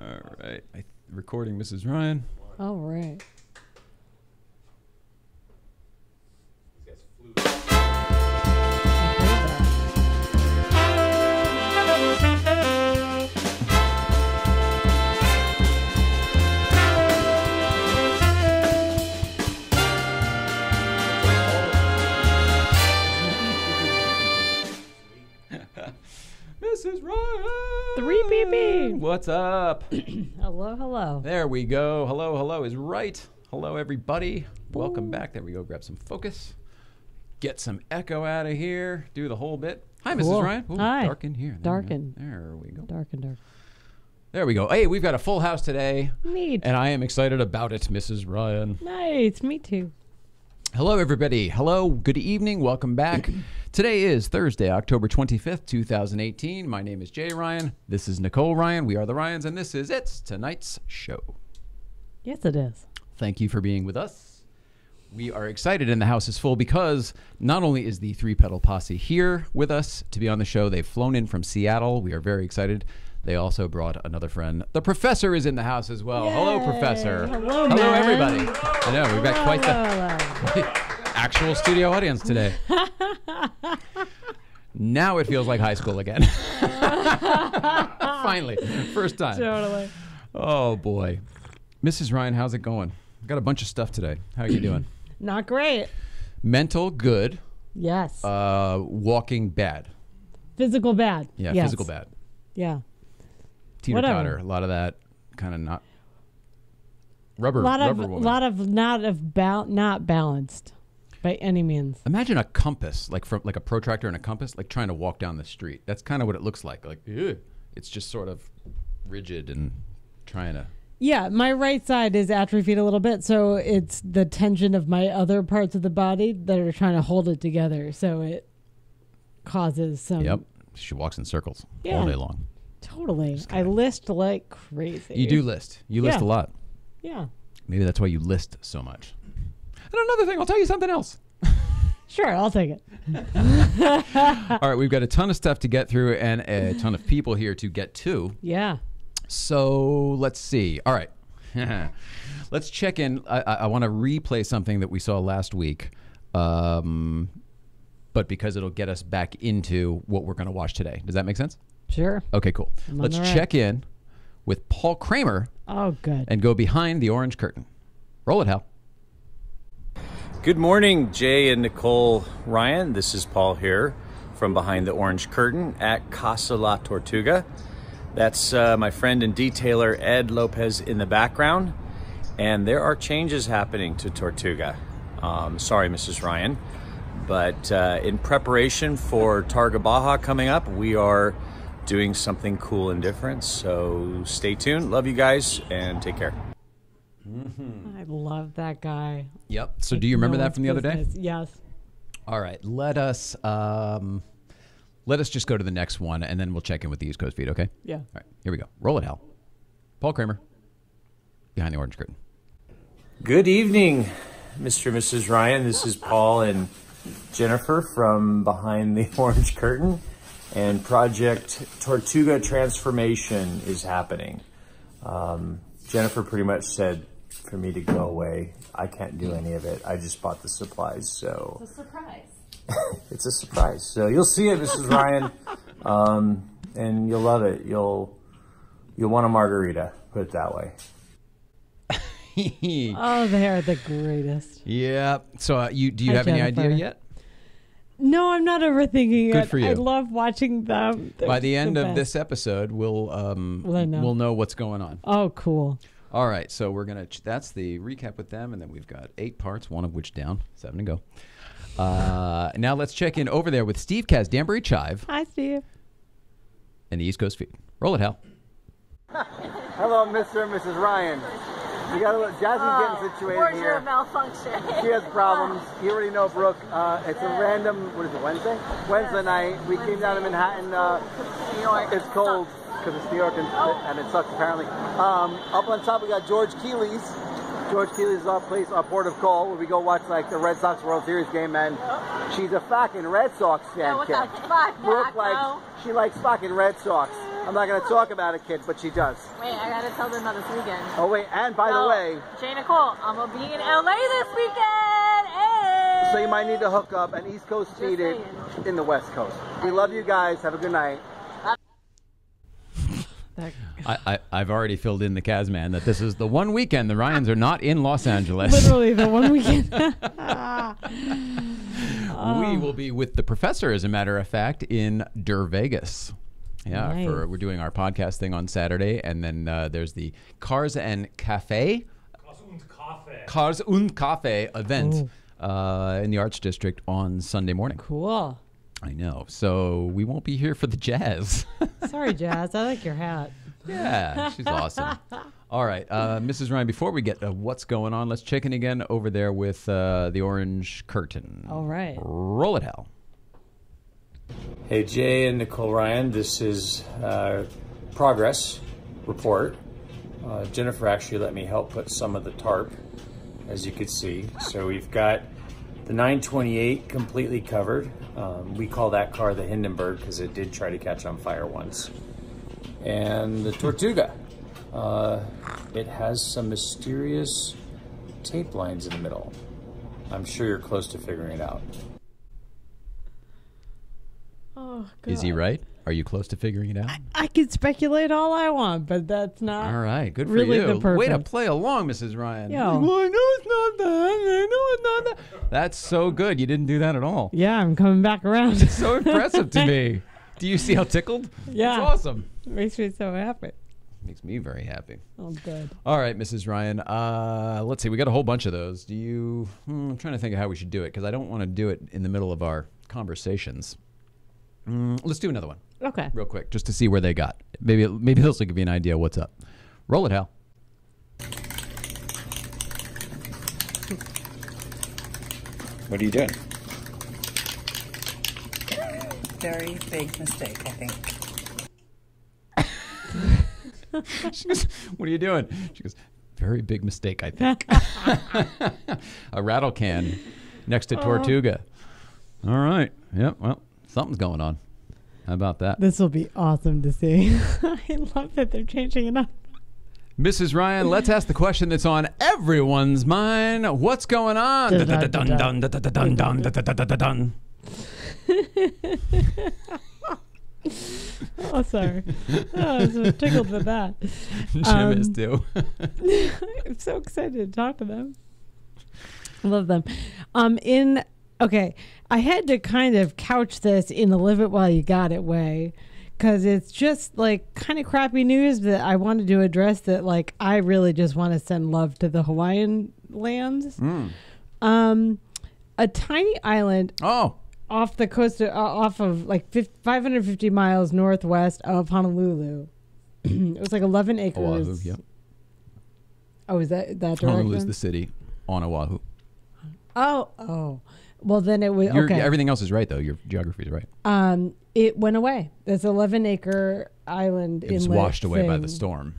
All right. Recording Mrs. Ryan. All right. Mrs. Ryan! 3PP! What's up? Hello, hello. There we go. Hello, hello is right. Hello, everybody. Welcome back. There we go. Grab some focus. Get some echo out of here. Do the whole bit. Hi, Cool. Mrs. Ryan. Ooh, Hi. dark in here. There we go. Dark and dark. There we go. Hey, we've got a full house today. Neat. And I am excited about it, Mrs. Ryan. Nice. Me too. Hello, everybody. Hello. Good evening. Welcome back. Today is Thursday, October 25th, 2018. My name is Jay Ryan. This is Nicole Ryan. We are the Ryans, and this is It's Tonight's Show. Yes, it is. Thank you for being with us. We are excited, and the house is full because not only is the Three Pedal Posse here with us to be on the show, they've flown in from Seattle. We are very excited. They also brought another friend. The professor is in the house as well. Yay. Hello, professor. Hello, hello, man. everybody. I know, we've got quite the actual studio audience today. Now it feels like high school again. Finally, first time. Totally. Oh, boy. Mrs. Ryan, how's it going? I've got a bunch of stuff today. How are you doing? Not great. Mental, good. Yes. Walking, bad. Physical, bad. Yeah, Yes. physical, bad. Yeah. Teeter-totter. Whatever. A lot of that kind of not... Rubber woman. Not balanced by any means. Imagine a compass, like a protractor and a compass, like trying to walk down the street. That's kind of what it looks like. Like, ew. It's just sort of rigid and trying to... Yeah, my right side is atrophied a little bit, so it's the tension of my other parts of the body that are trying to hold it together. So it causes some... Yep. She walks in circles all Yeah. day long. Totally. I list like crazy. You do list. You list a lot. Yeah. Maybe that's why you list so much. And another thing, I'll tell you something else. Sure, I'll take it. All right, we've got a ton of stuff to get through and a ton of people here to get to. Yeah. So let's see. All right. Let's check in. I want to replay something that we saw last week, but because it'll get us back into what we're going to watch today. Does that make sense? Sure. Okay, cool. Let's check in with Paul Kramer. Oh, good. And go behind the orange curtain. Roll it, Hal. Good morning, Jay and Nicole Ryan. This is Paul here from behind the orange curtain at Casa La Tortuga. That's my friend and detailer Ed Lopez in the background. And there are changes happening to Tortuga. Sorry, Mrs. Ryan. But in preparation for Targa Baja coming up, we are doing something cool and different. So stay tuned. Love you guys and take care. I love that guy. Yep. So do you remember that from the other day? Yes. All right. Let us just go to the next one, and then we'll check in with the East Coast feed, okay? Yeah. All right. Here we go. Roll it, Hal. Paul Kramer, behind the orange curtain. Good evening, Mr. and Mrs. Ryan. This is Paul and Jennifer from behind the orange curtain. And Project Tortuga Transformation is happening. Jennifer pretty much said for me to go away. I can't do any of it. I just bought the supplies, so... It's a surprise. It's a surprise. So you'll see it, Mrs. Ryan, and you'll love it. You'll want a margarita, put it that way. Oh, they are the greatest. Yeah. So do you have any Jennifer. idea yet? No, I'm not overthinking Good it. for you. I love watching them. They're By the end the of best. this episode, we'll know what's going on. Oh, cool. All right, so we're gonna. That's the recap with them, and then we've got 8 parts, one of which down, 7 to go. Now let's check in over there with Steve Kaz, Danbury Chive, Hi, Steve. and the East Coast feed. Roll it, Hal. Hello, Mr. and Mrs. Ryan. We got a little, Jasmine's getting situated Where's here. your malfunction? She has problems. You already know Brooke. It's a random, what is it, Wednesday? Wednesday night. We came down to Manhattan. New York. It's cold because it's New York and it sucks apparently. Up on top we got George Keeley's. George Keeley's is our place, our port of call, where we go watch like the Red Sox World Series game, and she's a fucking Red Sox fan. What the fuck, Brooke bro? she likes fucking Red Sox. I'm not going to talk about it, kid, but she does. Wait, I gotta tell them about this weekend. Oh, wait, and by the way... Jay Nicole, I'm gonna be in LA this weekend! Hey! So you might need to hook up an East Coast seated in the West Coast. We love you guys. Have a good night. I've already filled in the Kaz man that this is the one weekend the Ryans are not in Los Angeles. Literally the one weekend. We will be with the professor, as a matter of fact, in Vegas. Yeah, Nice. we're doing our podcast thing on Saturday, and then there's the Cars and Cafe. Cars und Cafe event in the Arts District on Sunday morning. Cool. I know. So we won't be here for the jazz. Sorry, Jazz. I like your hat. Yeah, she's awesome. All right, Mrs. Ryan, before we get to what's going on, let's check in again over there with the Orange Curtain. All right. Roll it, Hal. Hey, Jay and Nicole Ryan, this is progress report. Jennifer actually let me help put some of the tarp, as you could see. So we've got the 928 completely covered. We call that car the Hindenburg because it did try to catch on fire once. And the Tortuga. It has some mysterious tape lines in the middle. I'm sure you're close to figuring it out. Oh, God. Is he right? Are you close to figuring it out? I could speculate all I want, but that's not. All right, good for really you. the purpose. Way to play along, Mrs. Ryan. Yeah. Well, I know it's not that. I know it's not that. That's so good. You didn't do that at all. Yeah, I'm coming back around. It's so impressive to me. Do you see how tickled? Yeah. It's awesome. It makes me so happy. Makes me very happy. Oh, good. All right, Mrs. Ryan. Let's see. We got a whole bunch of those. Do you? I'm trying to think of how we should do it because I don't want to do it in the middle of our conversations. Let's do another one. Okay. Real quick, just to see where they got. Maybe this will give you an idea what's up. Roll it, Hal. What are you doing? Very big mistake, I think. She goes, "What are you doing?" She goes, "Very big mistake, I think." A rattle can next to Tortuga. All right. Yep. Well, something's going on. How about that? This will be awesome to see. I love that they're changing it up. Mrs. Ryan, let's ask the question that's on everyone's mind. What's going on? Oh, sorry. Oh, I was so tickled with that. Jim is too. I'm so excited to talk to them. I love them. Okay, I had to kind of couch this in the live it while you got it way, because it's just like kind of crappy news that I wanted to address that, like, I really just want to send love to the Hawaiian lands. A tiny island off the coast, off of like 550 miles northwest of Honolulu. It was like 11 acres. Oahu, yep. Oh, is that direction? Honolulu's the city on Oahu. Oh. Well, then it was okay. Everything else is right, though. Your geography is right. It went away. This 11-acre island. It was washed away by the storm.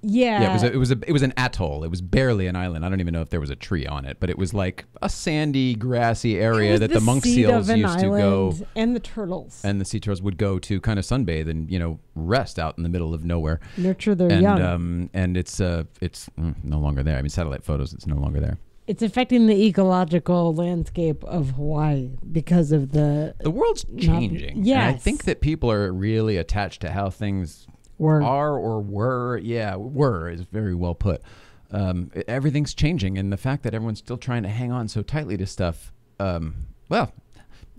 Yeah. Yeah, it was an atoll. It was barely an island. I don't even know if there was a tree on it, but it was like a sandy, grassy area that the monk seals used to go, and the turtles, and the sea turtles would go to kind of sunbathe and rest out in the middle of nowhere, nurture their young. And it's no longer there. I mean, satellite photos. It's no longer there. It's affecting the ecological landscape of Hawaii because of the world's changing. Yes. And I think that people are really attached to how things are or were. Yeah, were is very well put. Everything's changing, and the fact that everyone's still trying to hang on so tightly to stuff, well,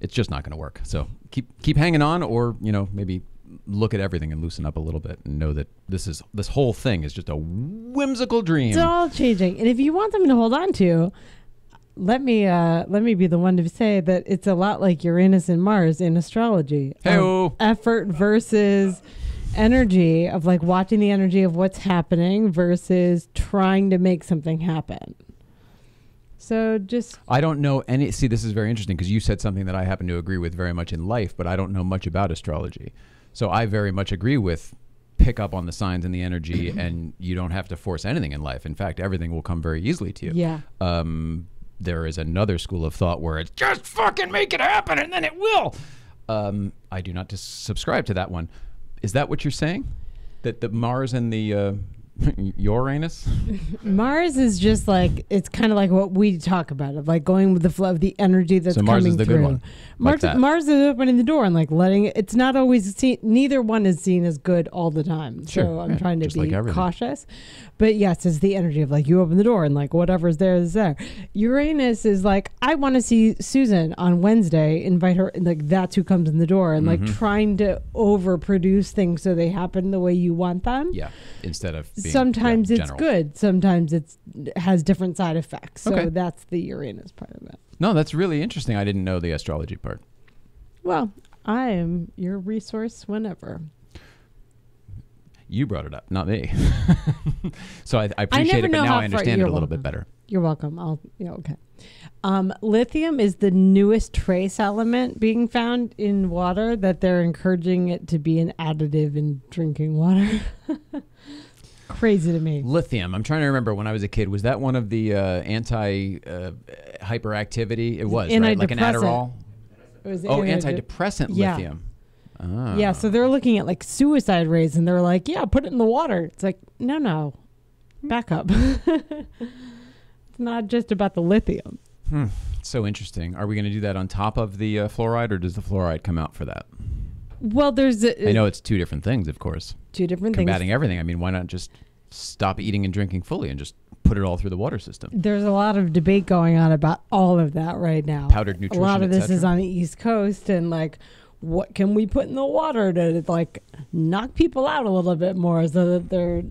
it's just not going to work. So keep hanging on, or maybe look at everything and loosen up a little bit and know that this whole thing is just a whimsical dream. It's all changing, and if you want them to hold on to, let me be the one to say that it's a lot like Uranus and Mars in astrology. Hey-o. Effort versus energy, of like watching the energy of what's happening versus trying to make something happen. So I don't know any. See, this is very interesting because you said something that I happen to agree with very much in life, but I don't know much about astrology. So I very much agree with pick up on the signs and the energy, and you don't have to force anything in life. In fact, everything will come very easily to you. Yeah. There is another school of thought where it's just fucking make it happen and then it will. I do not subscribe to that one. Is that what you're saying? That the Mars and the Uranus? Mars is just like, it's kind of like what we talk about, of like going with the flow of the energy that's So Mars coming is the through. good one. Mars, Like that. Mars is opening the door and like letting it. It's not always seen. Neither one is seen as good all the time. Sure, So I'm yeah, trying to just be like everything. cautious. But yes, it's the energy of like you open the door and like whatever's there is there. Uranus is like, I want to see Susan on Wednesday. Invite her. And like that's who comes in the door, and like trying to overproduce things so they happen the way you want them. Yeah, instead of being, Sometimes it's general. good. Sometimes it has different side effects. So Okay. that's the Uranus part of it. No, that's really interesting. I didn't know the astrology part. Well, I am your resource whenever. You brought it up, not me. So I I appreciate never it, but know now how I understand it you're a little bit welcome. better. You're welcome. Okay. Lithium is the newest trace element being found in water that they're encouraging it to be an additive in drinking water. Crazy to me. Lithium. I'm trying to remember when I was a kid. Was that one of the hyperactivity? It was, right? Like an Antidepressant. Adderall? It was Antidepressant Yeah. lithium. Ah. Yeah, so they're looking at like suicide rates and they're like, yeah, put it in the water. It's like, no, back up. It's not just about the lithium. So interesting. Are we going to do that on top of the fluoride, or does the fluoride come out for that? Well, there's I know it's two different things, of course. two different Combating things. everything. I mean, why not just stop eating and drinking fully and just put it all through the water system? There's a lot of debate going on about all of that right now. Powdered A nutrition, lot of et this is cetera? on the East Coast, and like, what can we put in the water to like knock people out a little bit more so that they're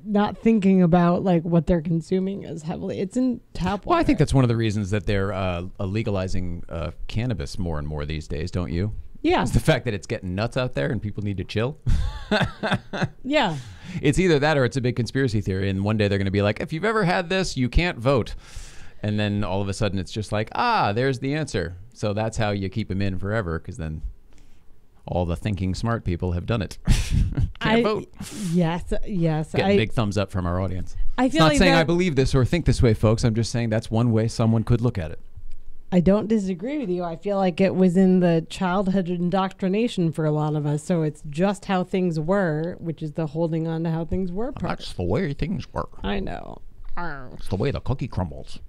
not thinking about like what they're consuming as heavily. It's in tap water. Well, I think that's one of the reasons that they're legalizing cannabis more and more these days, don't you? Yeah. It's the fact that it's getting nuts out there and people need to chill. Yeah. It's either that or it's a big conspiracy theory. And one day they're going to be like, if you've ever had this, you can't vote. And then all of a sudden it's just like, there's the answer. So that's how you keep them in forever, because then all the thinking smart people have done it. Can't vote. Yes. Getting big thumbs up from our audience. I It's feel not like saying that, I believe this or think this way, folks. I'm just saying that's one way someone could look at it. I don't disagree with you. I feel like it was in the childhood indoctrination for a lot of us. So it's just how things were, which is the holding on to how things were part. That's the way things were. I know. It's the way the cookie crumbles.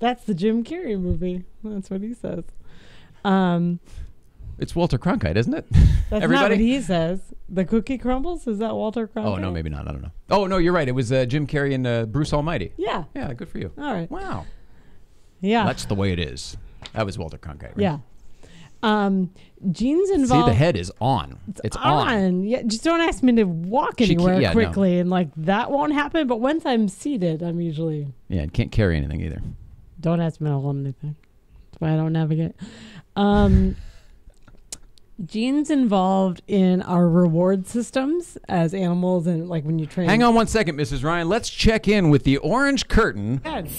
That's the Jim Carrey movie. That's what he says. It's Walter Cronkite, isn't it? That's Everybody? not what he says. The cookie crumbles? Is that Walter Cronkite? Oh, no, maybe not. I don't know. Oh, no, you're right. It was Jim Carrey and Bruce Almighty. Yeah. Yeah, good for you. All right. Wow. Yeah. That's the way it is. That was Walter Cronkite, right? Yeah. Genes See, involved. the head is on. It's on. Yeah, just don't ask me to walk She can't- anywhere yeah, no. quickly, and like that won't happen. But once I'm seated, I'm usually Yeah, and can't carry anything either. don't ask me to hold anything. That's why I don't navigate. Genes involved in our reward systems as animals, and like when you train. Hang on one second, Mrs. Ryan. Let's check in with the orange curtain. Good.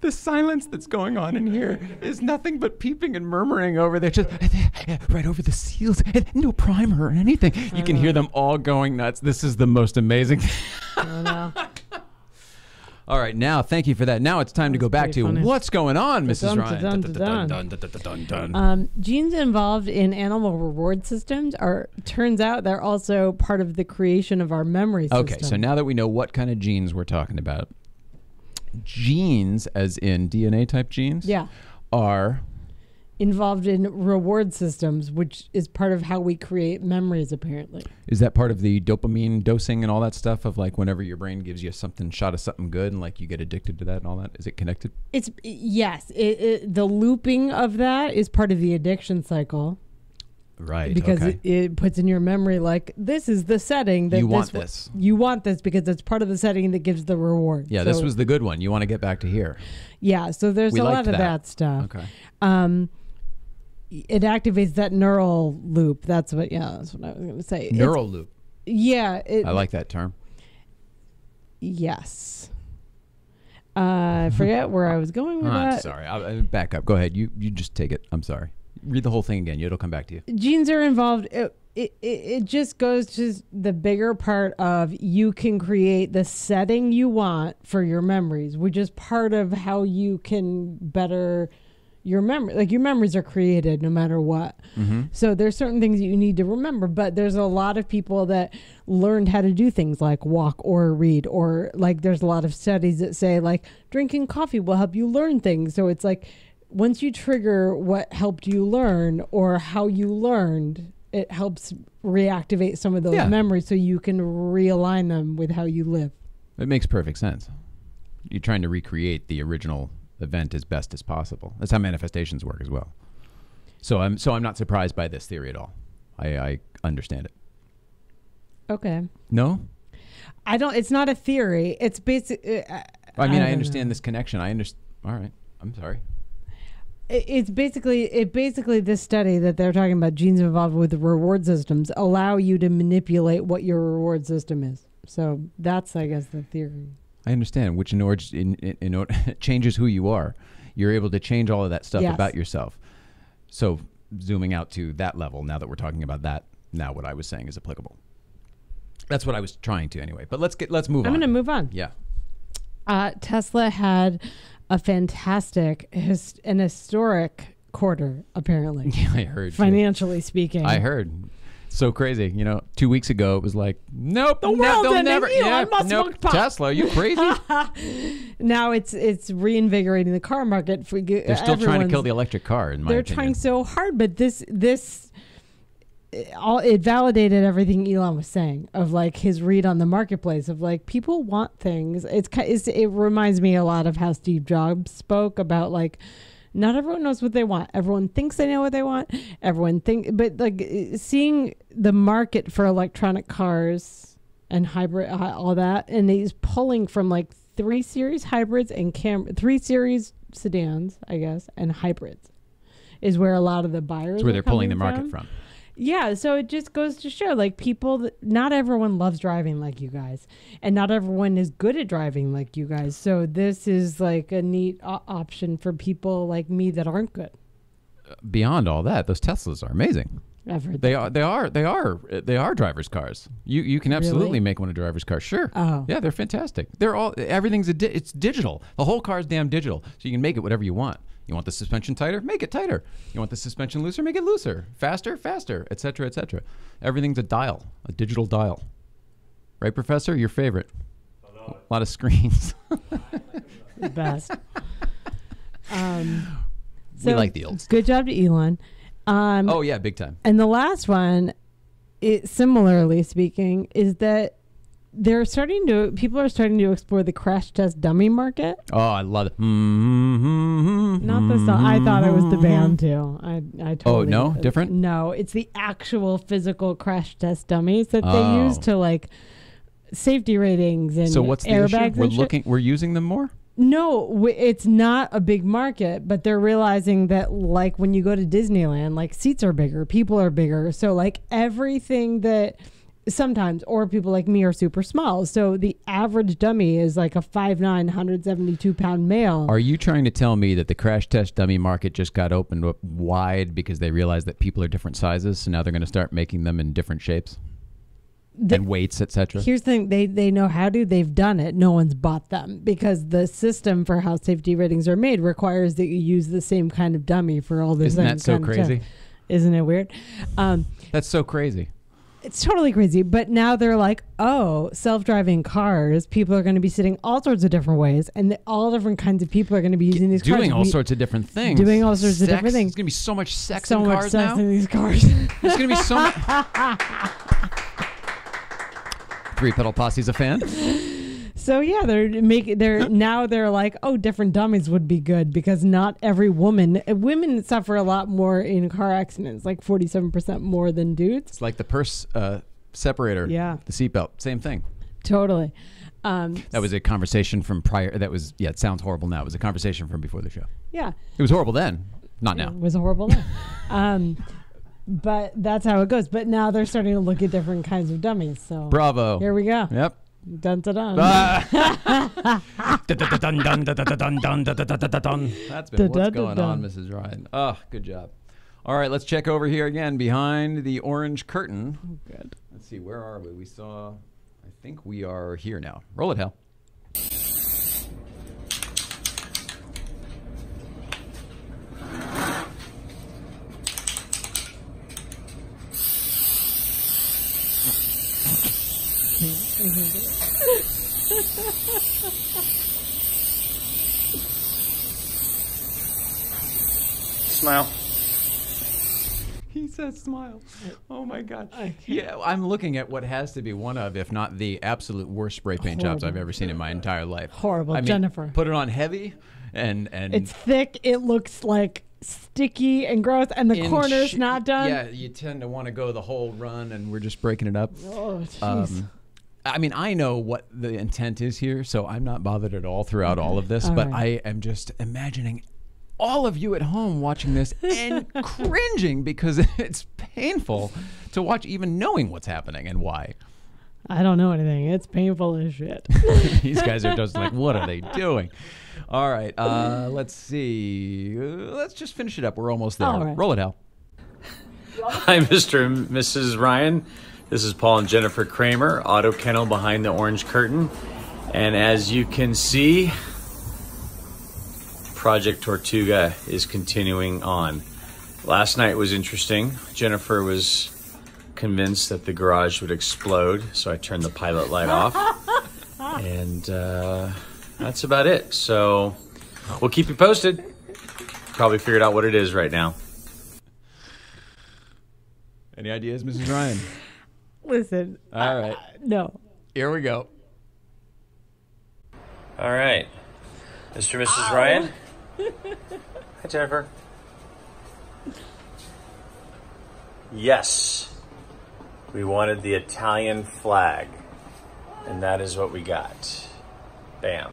The silence that's going on in here is nothing but peeping and murmuring over there, just right over the seals. No primer or anything. You can hear them all going nuts. This is the most amazing thing. I know. All right, now, thank you for that. Now it's time to go back pretty to funny. what's going on, Mrs. Dun, Ryan. dun, dun, dun, dun. Genes involved in animal reward systems turns out they're also part of the creation of our memory system. Okay, so now that we know what kind of genes we're talking about, genes, as in DNA type genes, Yeah. are Involved in reward systems, which is part of how we create memories, apparently. is that part of the dopamine dosing and all that stuff of like whenever your brain gives you something shot of something good and like you get addicted to that and all that? Is it connected? Yes, the looping of that is part of the addiction cycle. Right. Because okay. it puts in your memory like this is the setting that You want this. You want this because it's part of the setting that gives the reward. Yeah, So, this was the good one. You want to get back to here. Yeah, so there's We a liked lot of that. that stuff. Okay. It activates that neural loop. That's what I was going to say. Neural loop. Yeah. I like that term. Yes. I forget where I was going with I'm that. sorry. I'll back up. Go ahead. You just take it. I'm sorry. read the whole thing again. It'll come back to you. Genes are involved. It just goes to the bigger part of you can create the setting you want for your memories, which is part of how you can better your memory. Like your memories are created no matter what. So there's certain things that you need to remember, but there's a lot of people that learned how to do things like walk or read, or like there's a lot of studies that say like drinking coffee will help you learn things. So it's like once you trigger what helped you learn or how you learned, it helps reactivate some of those memories so you can realign them with how you live. It makes perfect sense. You're trying to recreate the original event as best as possible. That's how manifestations work as well. So I'm not surprised by this theory at all. I understand it. Okay. No? I don't. It's not a theory. It's basic. I mean, I understand this connection. I understand. All right. I'm sorry. It's basically this study that they're talking about, genes involved with the reward systems allow you to manipulate what your reward system is. So that's, I guess, the theory. I understand, which changes who you are. You're able to change all of that stuff about yourself. So zooming out to that level, now that we're talking about that, now what I was saying is applicable. That's what I was trying to anyway. But let's move on. I'm going to move on. Yeah. Tesla had a fantastic and historic quarter, apparently. Yeah, I heard. Financially speaking. I heard. So crazy. 2 weeks ago, it was like, nope, the world they'll ending. never. Elon Musk nope. smoked pot. Tesla, are you crazy? Now it's reinvigorating the car market. They're still trying to kill the electric car, in my opinion. They're trying so hard, but it validated everything Elon was saying of like his read on the marketplace of like people want things. It reminds me a lot of how Steve Jobs spoke about like not everyone knows what they want. Everyone thinks they know what they want. But like seeing the market for electronic cars and hybrid, all that, and he's pulling from like 3 Series hybrids and 3 Series sedans, I guess, and hybrids is where a lot of the buyers. That's where they're pulling the market from. Yeah, so it just goes to show, like, not everyone loves driving like you guys, and not everyone is good at driving like you guys. So this is like a neat option for people like me that aren't good. Beyond all that, those Teslas are amazing. They are drivers' cars. You can absolutely make one a driver's car. Sure. Oh. Yeah, they're fantastic. It's digital. The whole car is damn digital, so you can make it whatever you want. You want the suspension tighter? Make it tighter. You want the suspension looser? Make it looser. Faster, et cetera, et cetera. Everything's a digital dial. Right, Professor? Your favorite. A lot of screens. The best. We like the old. Good job to Elon. Oh, yeah, big time. And the last one, similarly speaking, is that people are starting to explore the crash test dummy market. Oh, I love it. Not the song. I thought it was the band too. I totally. Oh, no? Different? No, it's the actual physical crash test dummies that they use to like safety ratings and so what's the airbags. issue? We're using them more? No, it's not a big market, but they're realizing that like when you go to Disneyland, like seats are bigger, people are bigger. So like everything that sometimes, or people like me are super small. So the average dummy is like a 5'9", 172-pound male. Are you trying to tell me that the crash test dummy market just got opened up wide because they realized that people are different sizes, so now they're going to start making them in different shapes and weights, etc.? Here's the thing. They know how to. They've done it. No one's bought them because the system for how safety ratings are made requires that you use the same kind of dummy for all this. Isn't that so crazy? Isn't it weird? That's so crazy. It's totally crazy. But now they're like, oh, self-driving cars, people are going to be sitting all sorts of different ways, and all different kinds of people are going to be using these cars. Doing all sorts of different things. Doing all sorts of different things. There's going to be so much sex in cars now. So much sex in these cars. There's going to be so much. Three Pedal Posse's a fan. So yeah, they're like, oh, different dummies would be good because not every women suffer a lot more in car accidents, like 47% more than dudes. It's like the purse separator, the seatbelt, same thing. Totally. That was a conversation from prior. It sounds horrible now. It was a conversation from before the show. Yeah. It was horrible then, not now. It was horrible then. But that's how it goes. But now they're starting to look at different kinds of dummies. So bravo. Here we go. Yep. Dun dun dun. That's been what's going on, Mrs. Ryan. Oh, good job. All right, let's check over here again behind the orange curtain. Oh, good. Let's see, where are we? We saw, I think we are here now. Roll it, Hal. Smile. He says smile. Oh my God. Yeah, I'm looking at what has to be one of, if not the absolute worst spray paint jobs I've ever seen in my entire life. Horrible. I mean, Jennifer. Put it on heavy and it's thick. It looks like sticky and gross, and the corner's not done. Yeah, you tend to want to go the whole run, and we're just breaking it up. Oh, jeez. I mean, I know what the intent is here, so I'm not bothered at all throughout all of this, but I am just imagining all of you at home watching this and cringing because it's painful to watch, even knowing what's happening and why. I don't know anything. It's painful as shit. These guys are just like, what are they doing? All right, let's see. Let's just finish it up. We're almost there. All right. Roll it, Hal. Hi, Mr. and Mrs. Ryan. This is Paul and Jennifer Kramer, Auto Kennel behind the orange curtain. And as you can see, Project Tortuga is continuing on. Last night was interesting. Jennifer was convinced that the garage would explode, so I turned the pilot light off. And that's about it. So we'll keep you posted. Probably figured out what it is right now. Any ideas, Mrs. Ryan? Listen. All right. No. Here we go. All right. Mr. and Mrs. Ryan. Hi, Jennifer. Yes. We wanted the Italian flag. And that is what we got. Bam.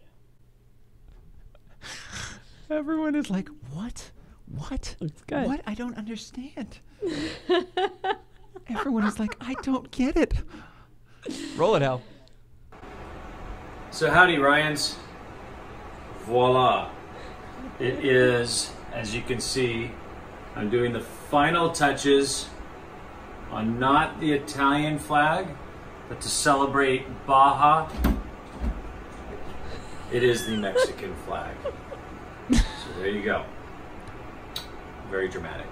Everyone is like, what? What? Looks good. What? I don't understand. Everyone is like, I don't get it. Roll it, Hal. So howdy, Ryans. Voila. It is, as you can see, I'm doing the final touches on not the Italian flag, but to celebrate Baja, it is the Mexican flag. So there you go. Very dramatic.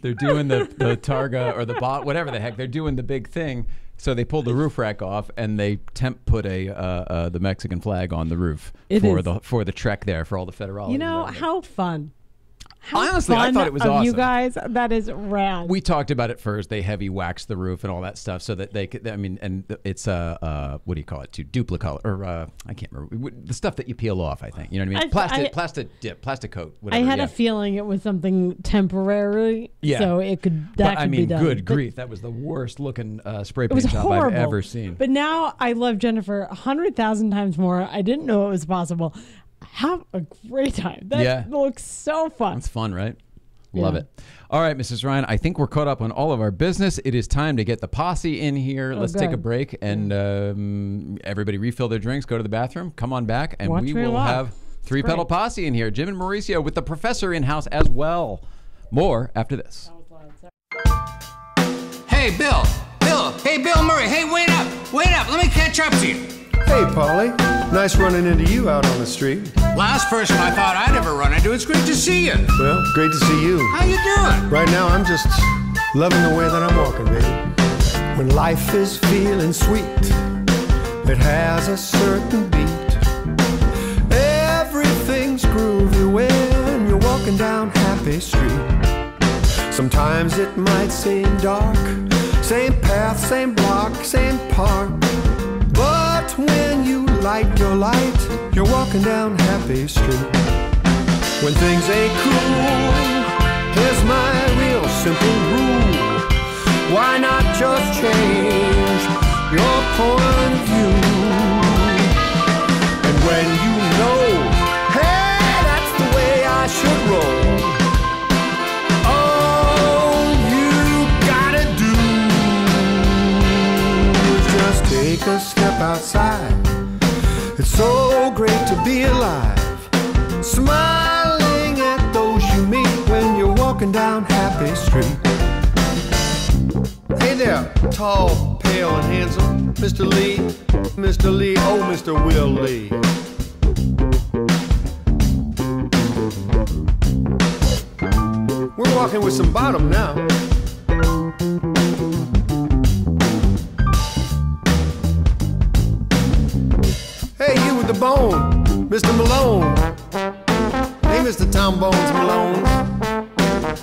They're doing the Targa or the bot, whatever the heck. They're doing the big thing. So they pulled the roof rack off and they put the Mexican flag on the roof for the trek there for all the federales. You know, how fun. Honestly, I thought it was awesome. You guys, that is rad. We talked about it first. They heavy waxed the roof and all that stuff so that they could. I mean, and it's what do you call it? Duplicolor or I can't remember the stuff that you peel off. I think you know what I mean. Plastic coat. Whatever, I had a feeling it was something temporary. Yeah. So it could. That could be done. Good grief, that was the worst looking spray paint job horrible. I've ever seen. But now I love Jennifer 100,000 times more. I didn't know it was possible. Have a great time. That looks so fun. It's fun, right? Love it. All right, Mrs. Ryan, I think we're caught up on all of our business. It is time to get the posse in here. Let's take a break and everybody refill their drinks, go to the bathroom, come on back, and we will have Three Pedal Posse in here. Jim and Mauricio with the professor in-house as well. More after this. Hey, Bill. Hey, Bill Murray. Hey, wait up. Let me catch up to you. Hey, Paulie. Nice running into you out on the street. Last person I thought I'd ever run into. It's great to see you. Well, great to see you. How you doing? Right now, I'm just loving the way that I'm walking, baby. When life is feeling sweet, it has a certain beat. Everything's groovy when you're walking down Happy Street. Sometimes it might seem dark, same path, same block, same park. But when you light your light, you're walking down Happy Street. When things ain't cool, here's my real simple rule. Why not just change your point of view? And when you know, hey, that's the way I should roll, all you gotta do is just take a step outside. It's so great to be alive, smiling at those you meet when walking down Happy Street. Hey there, tall, pale, and handsome, Mr. Lee, Mr. Lee, oh, Mr. Will Lee. We're walking with some bottom now. Hey, you with the bone, Mr. Malone. Hey, Mr. Tom Bones Malone.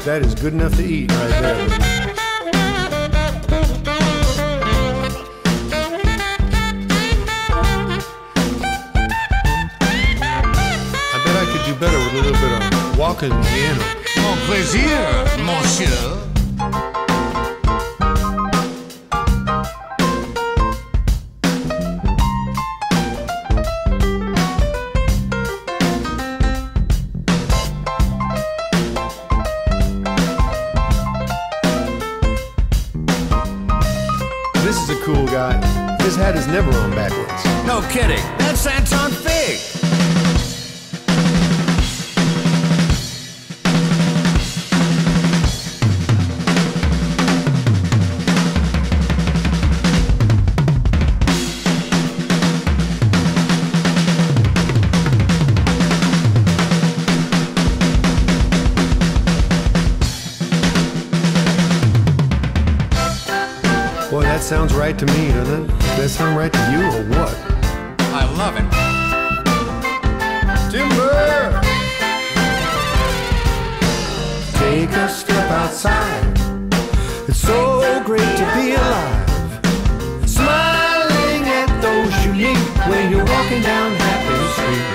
That is good enough to eat right there. I bet I could do better with a little bit of walking piano. Mon plaisir, monsieur. This is a cool guy. His hat is never on backwards. No kidding. That's Anton Fig. Boy, that sounds right to me, doesn't it? Does that sound right to you or what? I love it. Timber! Take a step outside. It's so great to be alive. Smiling at those you meet when you're walking down Happy Street.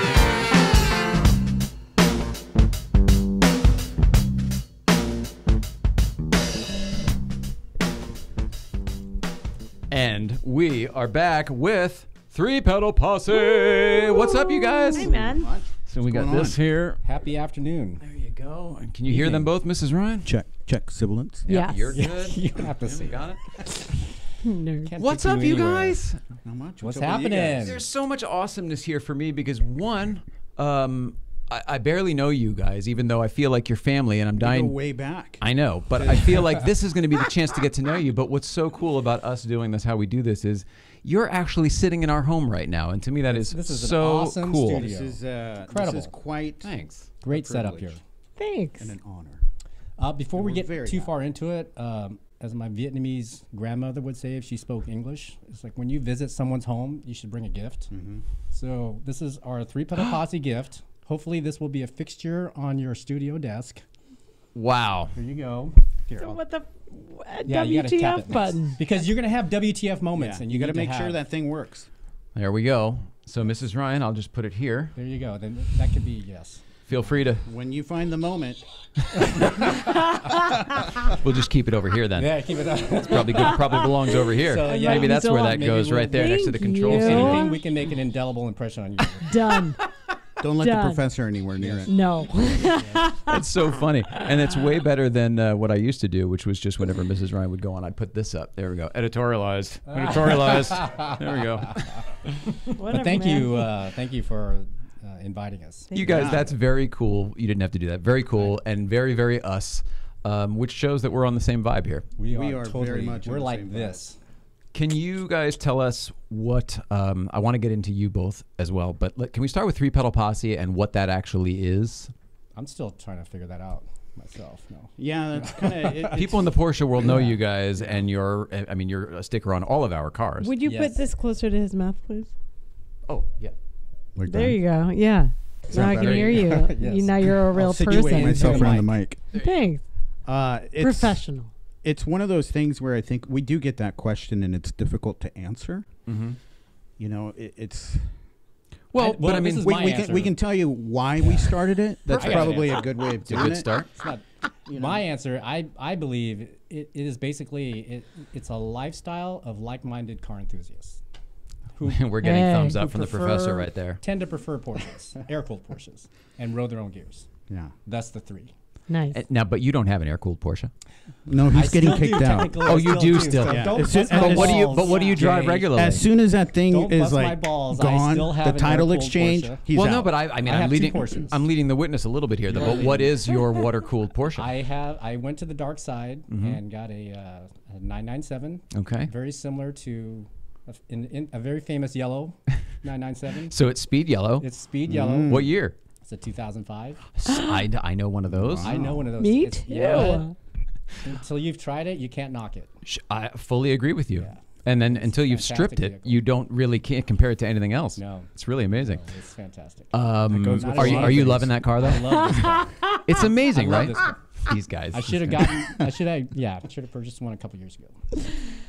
And we are back with Three Pedal Posse. What's up, you guys? Hey, man. So we got this here. Happy afternoon. There you go. And can you hear them both, Mrs. Ryan? Check sibilance. Yes. You're good. You have to Yeah, see. we got it. Nerd. Can't What's take up, you anywhere. guys? Not much. What's up with you happening? guys? There's so much awesomeness here for me because one, I barely know you guys, even though I feel like you're family, and I'm We go dying. way back. I know, but I feel like this is going to be the chance to get to know you. But what's so cool about us doing this, how we do this, is you're actually sitting in our home right now, and to me that is This is an so awesome cool. studio. This is Incredible. This is quite Thanks. Great a setup here. privilege Thanks. and an honor. Before we we're get very too happy. far into it, as my Vietnamese grandmother would say if she spoke English, it's like when you visit someone's home, you should bring a gift. So this is our Three Pedal Posse gift. Hopefully this will be a fixture on your studio desk. Wow. Here you go. Here, So I'll- what the yeah, you gotta tap WTF it. button? Because you're going to have WTF moments. Yeah, And you got need to make sure have- that thing works. There we go. So, Mrs. Ryan, I'll just put it here. There you go. Then that could be yes. Feel free to. When you find the moment, We'll just keep it over here then. Yeah, keep it up. Probably good. Probably belongs over here. So, yeah. Maybe that's where that Maybe goes, we'll- right there next to the Thank control you. center. Anything we can make an indelible impression on you. Done. don't let Done. the professor anywhere near it. No. It's so funny, and it's way better than what I used to do, which was just whenever Mrs. Ryan would go on, I'd put this up. There we go. Editorialized. Editorialized. There we go. Whatever, But thank man. you for inviting us. You guys, that's very cool. You didn't have to do that. Very cool and very, very us, which shows that we're on the same vibe here. We are totally, very much on we're the like same vibe. this. Can you guys tell us what, I want to get into you both as well, but can we start with Three Pedal Posse and what that actually is? I'm still trying to figure that out myself. No. Yeah, that's kind of People in the Porsche world know you guys, and you're a sticker on all of our cars. Would you Yes. put this closer to his mouth, please? Oh, yeah. like There that. you go. Yeah. Now I can better? hear you. Yes. Now you're a real I'll situate person. myself Take a around the mic. Thanks. It's, Professional. It's one of those things where I think we do get that question, and it's difficult to answer. You know, it's. Well, well, but I this mean, is We, my we answer. can tell you why we started it. That's Perfect. probably a good way of it's a doing good it. start. It's not My answer, I believe it is basically it's a lifestyle of like-minded car enthusiasts. We're getting thumbs up from the professor right there. Tend to prefer Porsches, air-cooled Porsches, and row their own gears. Yeah. That's the three. Nice. Now, but you don't have an air-cooled Porsche. No, he's getting kicked out. Oh, you do still. So Yeah. don't As soon- bust my but What do you? balls. But what do you drive Jay. regularly? As soon as that thing Don't is bust my like balls. I gone, still have the an title air-cooled exchange, Porsche. he's well, out. no, but I mean, I I'm have leading. two Porsches. I'm leading the witness a little bit here. But what is your water-cooled Porsche? I went to the dark side and got a 997. Okay. Very similar to a very famous yellow 997. So it's speed yellow. It's speed yellow. What year? It's a 2005. I know one of those. I know one of those. Me It's- too. yeah. Until you've tried it, you can't knock it. I fully agree with you. Yeah. And then until you've fantastic stripped it, vehicle. you don't really can't compare it to anything else. No. It's really amazing. No, it's fantastic. goes with Are a you lot are of you things. loving that car though? I love this car. It's amazing, I love right? this car. These guys. I should have gotten. I should have purchased one a couple years ago.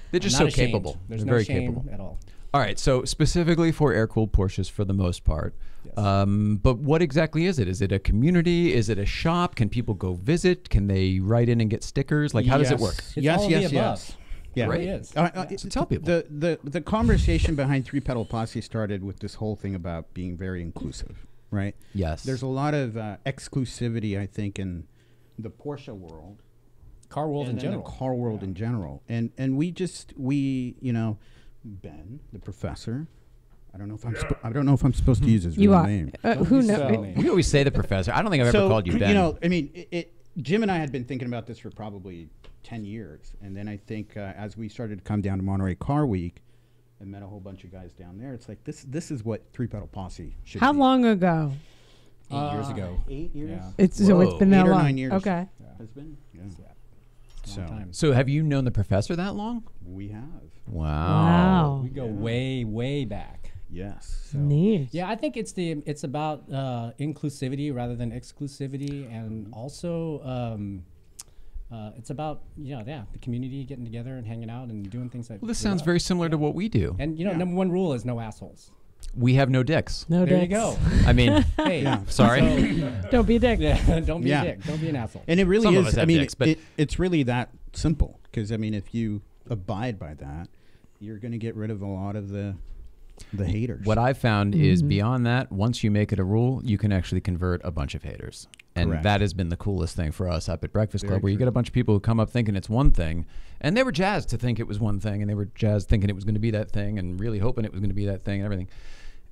They're just Not so ashamed. capable. There's They're no very shame capable. at all. All right, so specifically for air-cooled Porsches for the most part. Yes. But what exactly is it? Is it a community? Is it a shop? Can people go visit? Can they write in and get stickers? Like, how does it work? It's Yes, all of the yes, above. yes. Yeah. It really is. So tell people. The conversation behind Three Pedal Posse started with this whole thing about being very inclusive, right? Yes. There's a lot of exclusivity, I think, in the Porsche world, Car world in and general. the car world in general, and we you know, Ben, the professor. I don't know if I don't know if I'm supposed to use his You real are. name. Who use his knows? real name. We always say the professor. I don't think I've ever called you Ben. You know, I mean, Jim and I had been thinking about this for probably 10 years. And then I think as we started to come down to Monterey Car Week and met a whole bunch of guys down there, it's like, this is what Three Pedal Posse should How be. long ago? 8 years ago. 8 years? Yeah. It's so it's Whoa. been that 8 or long. 9 years. Okay. Has been? Yeah. It's a long time. So have you known the professor that long? We have. Wow. We go way, way back. Yes. So, Neat. yeah, I think it's about inclusivity rather than exclusivity, and also it's about the community getting together and hanging out and doing things that. Well, this we sounds love. very similar to what we do. And number one rule is no assholes. We have no dicks. No There dicks. you go. I mean, Hey, sorry. Don't be a dick. Yeah, don't be Yeah. a dick. Don't be an asshole. And it really Some of is. us have I mean, dicks, but- it's really that simple. Because, I mean, if you abide by that, you're going to get rid of a lot of the haters. What I've found is beyond that, once you make it a rule, you can actually convert a bunch of haters. And Correct. that has been the coolest thing for us up at Breakfast Very Club, where you true. get a bunch of people who come up thinking it's one thing, and they were jazzed to think it was one thing, and they were jazzed thinking it was going to be that thing, and really hoping it was going to be that thing and everything.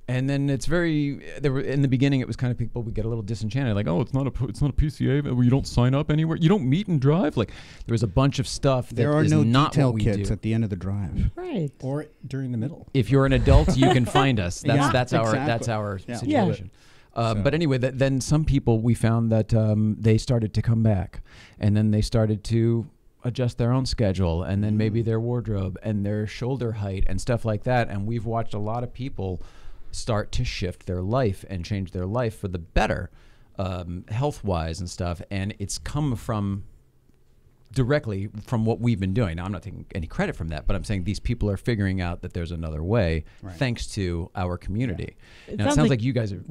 And then it's in the beginning, it was kind of people would get a little disenchanted, like, oh, it's not a PCA, where you don't sign up anywhere, you don't meet and drive. Like, there was a bunch of stuff that there are is no not detail what we kits do. at the end of the drive. Right. Or during the middle. If you're an adult, you can find us. Yeah, That's exactly. our Yeah. situation. But anyway, then some people, we found that they started to come back, and then they started to adjust their own schedule, and then maybe their wardrobe and their shoulder height and stuff like that. And we've watched a lot of people start to shift their life and change their life for the better, health-wise and stuff. And it's come from directly from what we've been doing. Now, I'm not taking any credit from that, but I'm saying these people are figuring out that there's another way, thanks to our community. It Now, it sounds sounds like like you guys are.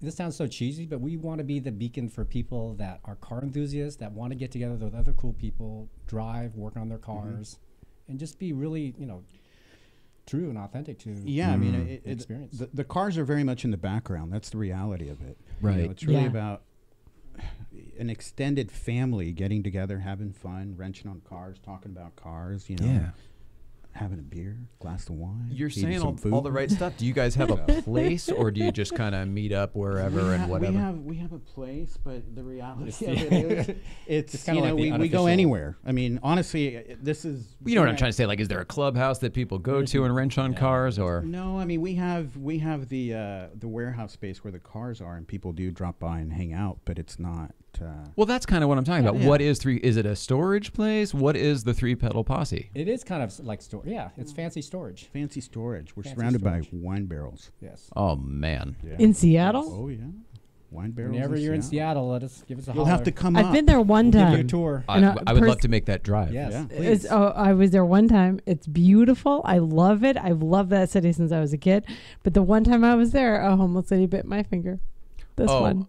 This sounds so cheesy, but we want to be the beacon for people that are car enthusiasts, that want to get together with other cool people, drive, work on their cars, and just be really, true and authentic to Yeah, I mean, the experience. The cars are very much in the background. That's the reality of it. Right. It's really Yeah. about an extended family getting together, having fun, wrenching on cars, talking about cars, Yeah. having a beer, glass of wine. You're eating saying some food. all the right stuff. Do you guys have a place, or do you just kind of meet up wherever and whatever? We have a place, but the reality It's- of it is, it's kinda like the we go unofficial- anywhere. I mean, honestly, this is. You know what I'm trying to say? Like, is there a clubhouse that people go to and wrench on cars, or? No, I mean we have the warehouse space where the cars are, and people do drop by and hang out, but it's not. Well, that's kind of what I'm talking about. Yeah. What is Is it a storage place? What is the Three Pedal Posse? It is kind of like it's fancy storage. Fancy storage. We're Fancy surrounded storage. by wine barrels. Yes. Oh man. Yeah. In Seattle? Oh yeah, wine barrels. Whenever you're in Seattle, give us a You'll holler. have to come I've up. been there one Give you a time. tour. I would love to make that drive. Yes, Yeah. please. I was there one time. It's beautiful. I love it. I've loved that city since I was a kid. But the one time I was there, a homeless lady bit my finger. This one.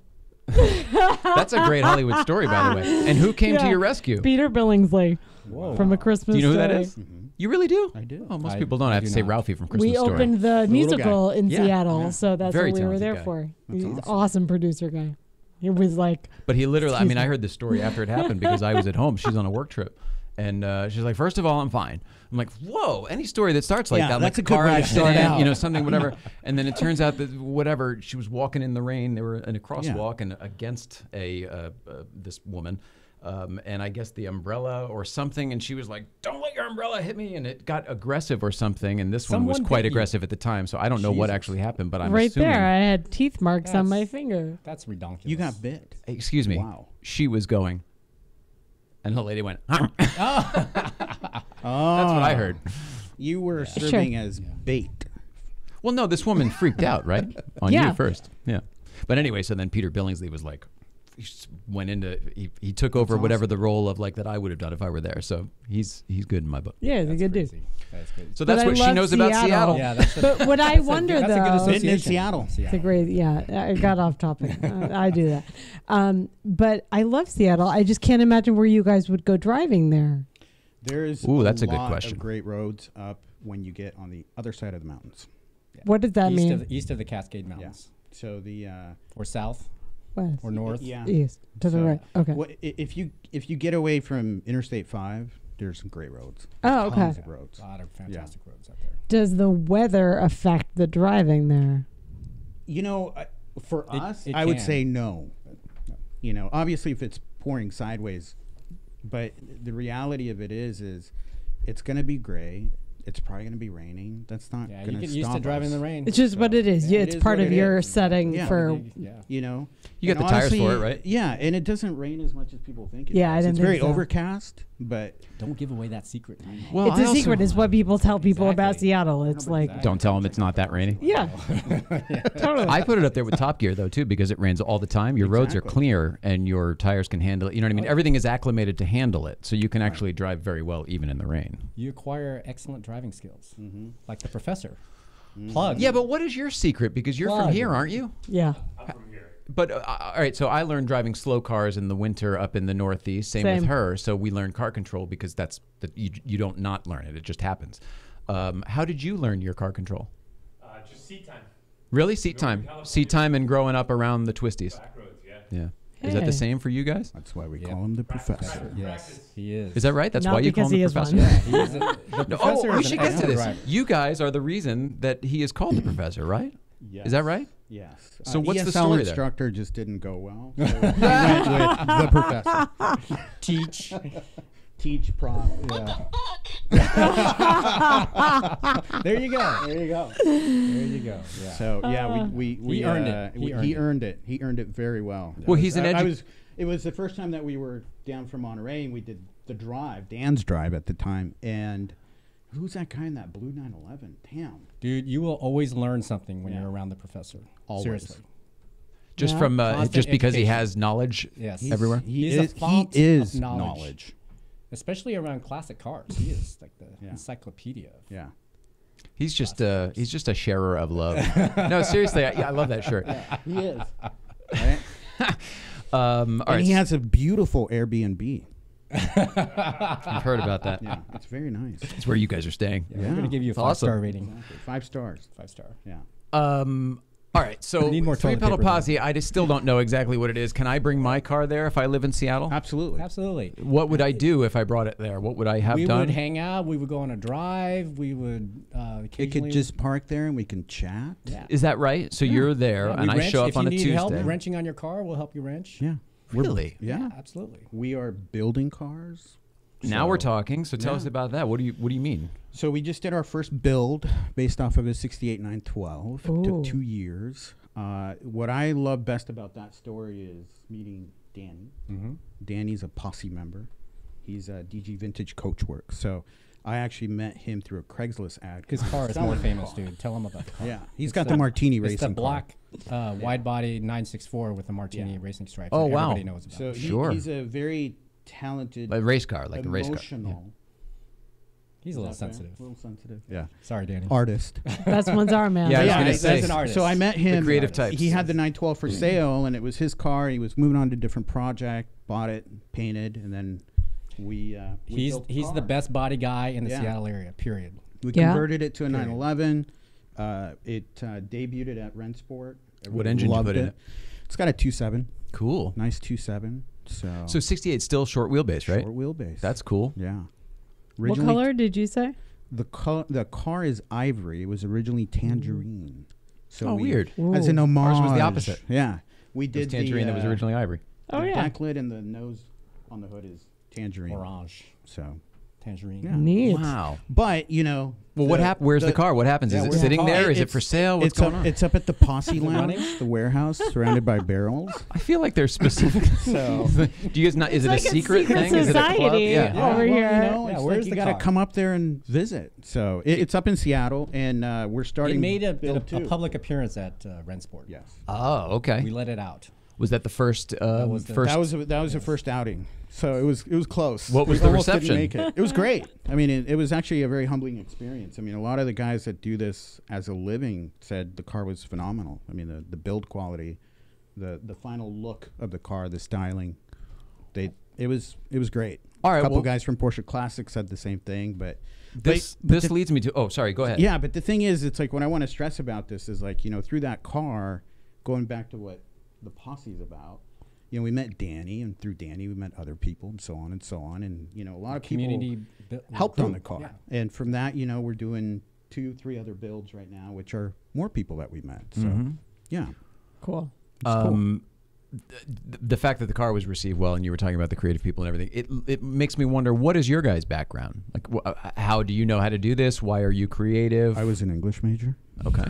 That's a great Hollywood story, by the way. And who came to your rescue? Peter Billingsley from A Christmas Do you know who that Story. is? You really do? I do. Oh, most people don't. I have to say Ralphie from Christmas We Story. opened the musical in Yeah. Seattle, so that's Very what we were talented there guy. for. That's He's awesome. awesome producer guy. It was like, But he literally, I Excuse mean, I me. heard this story after it happened because I was at home. She's on a work trip. And she's like, first of all, I'm fine. I'm like, whoa, any story that starts like Yeah, that, that's like a good car way to start accident, out. you know, something, whatever. And then it turns out that whatever, she was walking in the rain. They were in a crosswalk and against this woman. And I guess the umbrella or something. And she was like, don't let your umbrella hit me. And it got aggressive or something. And this one was Someone quite bit you. aggressive at the time. So I don't know what actually happened, but I'm right assuming. there, I had teeth marks on my finger. That's redonkulous. You got bit. Excuse me. Wow. She was going. And the lady went, Oh, that's what I heard. You were serving as bait. Well, no, this woman freaked out, right? On Yeah. you first. Yeah. But anyway, so then Peter Billingsley was like, he took over whatever the role of like that I would have done if I were there. So he's good in my book. Yeah, he's a good dude. That's crazy. So that's But I what she love knows about Seattle. Yeah, that's a, But what I wonder that's a good though, association. In Seattle. it's a great, I got off topic. I do that. But I love Seattle. I just can't imagine where you guys would go driving there. There's That's a good lot question. of great roads up when you get on the other side of the mountains. What does that mean? East of the Cascade Mountains. So the Or south West, or north. yeah, east, to the So right. Okay. If you get away from Interstate 5, there's some great roads. Oh, There's okay. tons of roads. A lot of fantastic roads out there. Does the weather affect the driving there? You know, for us, it I would can. say no. You know, obviously if it's pouring sideways, but the reality of it is it's going to be gray. It's probably going to be raining. That's not Yeah, going you to get used to stop driving us. in the rain. It's just what it is. Yeah, Yeah, it it's is part what of it your is. setting Yeah. for. Yeah. You know, You got And the tires for honestly, it, right? Yeah, and it doesn't rain as much as people think it Yeah, I does. didn't It's think very so. overcast, but Don't give away that secret. Well, It's a secret. Is what people tell people about Exactly. Seattle. It's like, Don't tell them it's not that rainy. yeah, totally. I put it up there with Top Gear though too because it rains all the time. Your roads are Exactly. clear and your tires can handle it. You know what I mean? Everything is acclimated to handle it, so you can actually drive very well even in the rain. You acquire excellent driving skills, like the professor. Plug. Yeah, but what is your secret? Because you're from Plug. here, aren't you? Yeah. But all right, so I learned driving slow cars in the winter up in the Northeast. Same with Same. her. So we learned car control because you don't not learn it; it just happens. How did you learn your car control? Just seat time. Really, seat time, seat time, and growing up around the twisties. Back roads, yeah. Yeah, is that Hey. the same for you guys? that's why we call him the professor. Yes, he is. Is that right? That's Not why you call because him he the is professor. one. He is the No, professor we is should an get to excellent this. driver. You guys are the reason that he is called the professor, right? Yes. Is that right? Yes. So what's the ESL story there? instructor just didn't go well. So we went with the professor. Teach. Teach prop. There you go. There you go. There you go. Yeah. So yeah, we He earned it. He earned it. He earned it very well. Well, he's an It was the first time that we were down from Monterey and we did the drive, Dan's drive at the time, and who's that guy in that blue 911? Damn. Dude, you will always learn something when Yeah. you're around the professor. Always. Seriously. just Yeah. from Constant just because he education. has knowledge Yes. everywhere. He's a He font is of knowledge. knowledge. Especially around classic cars. He is like the Yeah. encyclopedia. of- Yeah. He's just a sharer of love. No, seriously, I love that shirt. He is. Right? All And right, he has a beautiful Airbnb. I've heard about that. Yeah, it's very nice. It's where you guys are staying. Yeah, We're going to give you a It's awesome. 5-star rating. Exactly. 5 stars. 5-star. Yeah. All right, so We need more Three toilet Pedal paper now. Posse, I just still don't know exactly what it is. Can I bring my car there if I live in Seattle? Absolutely. Absolutely. What would I do if I brought it there? What would I have We done? would hang out. We would go on a drive. We would It could occasionally. just park there and we can chat. Yeah. Is that right? So you're there, Yeah, we and I wrench. show If up on a you need help Tuesday. wrenching on your car, we'll help you wrench. Yeah. Really? Yeah. Absolutely. We are building cars. Now So- we're talking. So tell Yeah. us about that. What do you mean? So we just did our first build based off of a 68 912. Ooh. Took 2 years. What I love best about that story is meeting Danny. Mm-hmm. Danny's a Posse member. He's a DG Vintage Coachworks. So I actually met him through a Craigslist ad. His car is more famous, dude. Tell him about the car. Yeah, he's got the Martini It's racing the black wide body 964 with the Martini racing stripes. Oh, that wow. Everybody knows about. So Sure. he's a very talented, A race car, like the race car. emotional He's a little sensitive. A little sensitive. Yeah. Sorry, Danny. Artist. Best ones are, man. Yeah, I was gonna as say. an artist. So I met him. creative types. He had the 912 for sale, and it was his car. He was moving on to a different project, bought it, painted, and then we He's built the the car. best body guy in the Yeah. Seattle area. Period. We Yeah. converted it to a 911. It debuted at Rennsport. What engine did you Loved put in it? It's got a 2.7. Cool. Nice 2.7. So 68 still short wheelbase, right? short wheelbase. That's cool. Yeah. What color did you say? The car is ivory. It was originally tangerine. So Oh, weird. As an homage. Ours was the opposite. Yeah. We It was did tangerine that was originally ivory. Oh, the yeah. backlit and the nose on the hood is tangerine. Orange. So Tangerine. Yeah. Neat. Wow. but you know, Well, what happened? Where's the car? What happens? Yeah, Is it where's the sitting car? there? Is it It's- for sale? What's it's going up, on? It's up at the Posse it running? Lounge, the warehouse, surrounded by barrels. I feel like there's specific. So Do you guys not? Is it like a secret thing? Is it a club? society Yeah. over well, here. you know, Yeah, it's where's like you the got to car? come up there and visit. So it's up in Seattle, and we're starting. It made a build two. public appearance at Rennsport. Yes. Oh, okay. We let it out. Was that the first? was the- first. That was the first outing. So it was close. What was We the almost didn't reception? make it. It was great. I mean, it was actually a very humbling experience. I mean, a lot of the guys that do this as a living said the car was phenomenal. I mean, the build quality, the final look of the car, the styling, it was great. All right, a couple well- guys from Porsche Classic said the same thing, but this leads me to. Oh, sorry. Go ahead. yeah, but the thing is, it's like what I want to stress about this is like, you know, through that car, going back to what the Posse's about, you know, we met Danny, and through Danny, we met other people, and so on and so on. And, you know, a lot of people helped on the car. Yeah. And from that, you know, we're doing 2-3 other builds right now, which are more people that we met. So, yeah. Cool. The fact that the car was received well, and you were talking about the creative people and everything, it makes me wonder, what is your guys' background? Like, how do you know how to do this? Why are you creative? I was an English major. Okay.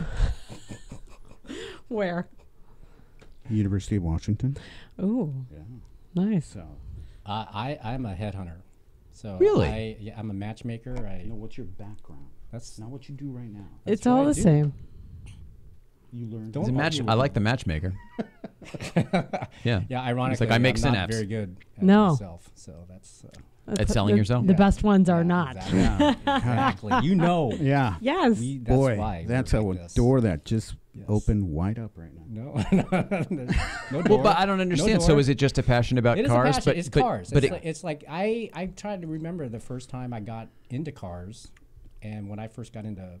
Where? University of Washington. Ooh, Yeah. nice. So, I'm a headhunter. So Really? I'm a matchmaker. you know, what's your background? That's Not what you do right now. It's what all I the do. same. You learn. Don't Is it match? argue I with like me. the matchmaker. Yeah. Yeah, ironically, I make I'm not synapse. very good at No. myself. So that's At selling the, yourself? The best ones are not. Exactly. Yeah. Exactly. You know. Yeah. Yes. That's Boy, why that's we're a like this. door that just Yes. opened wide up right now. No, no door. Well, but I don't understand. No So door. is it just a passion about It is cars? a passion. It's cars. But It's like I tried to remember the first time I got into cars, and when I first got into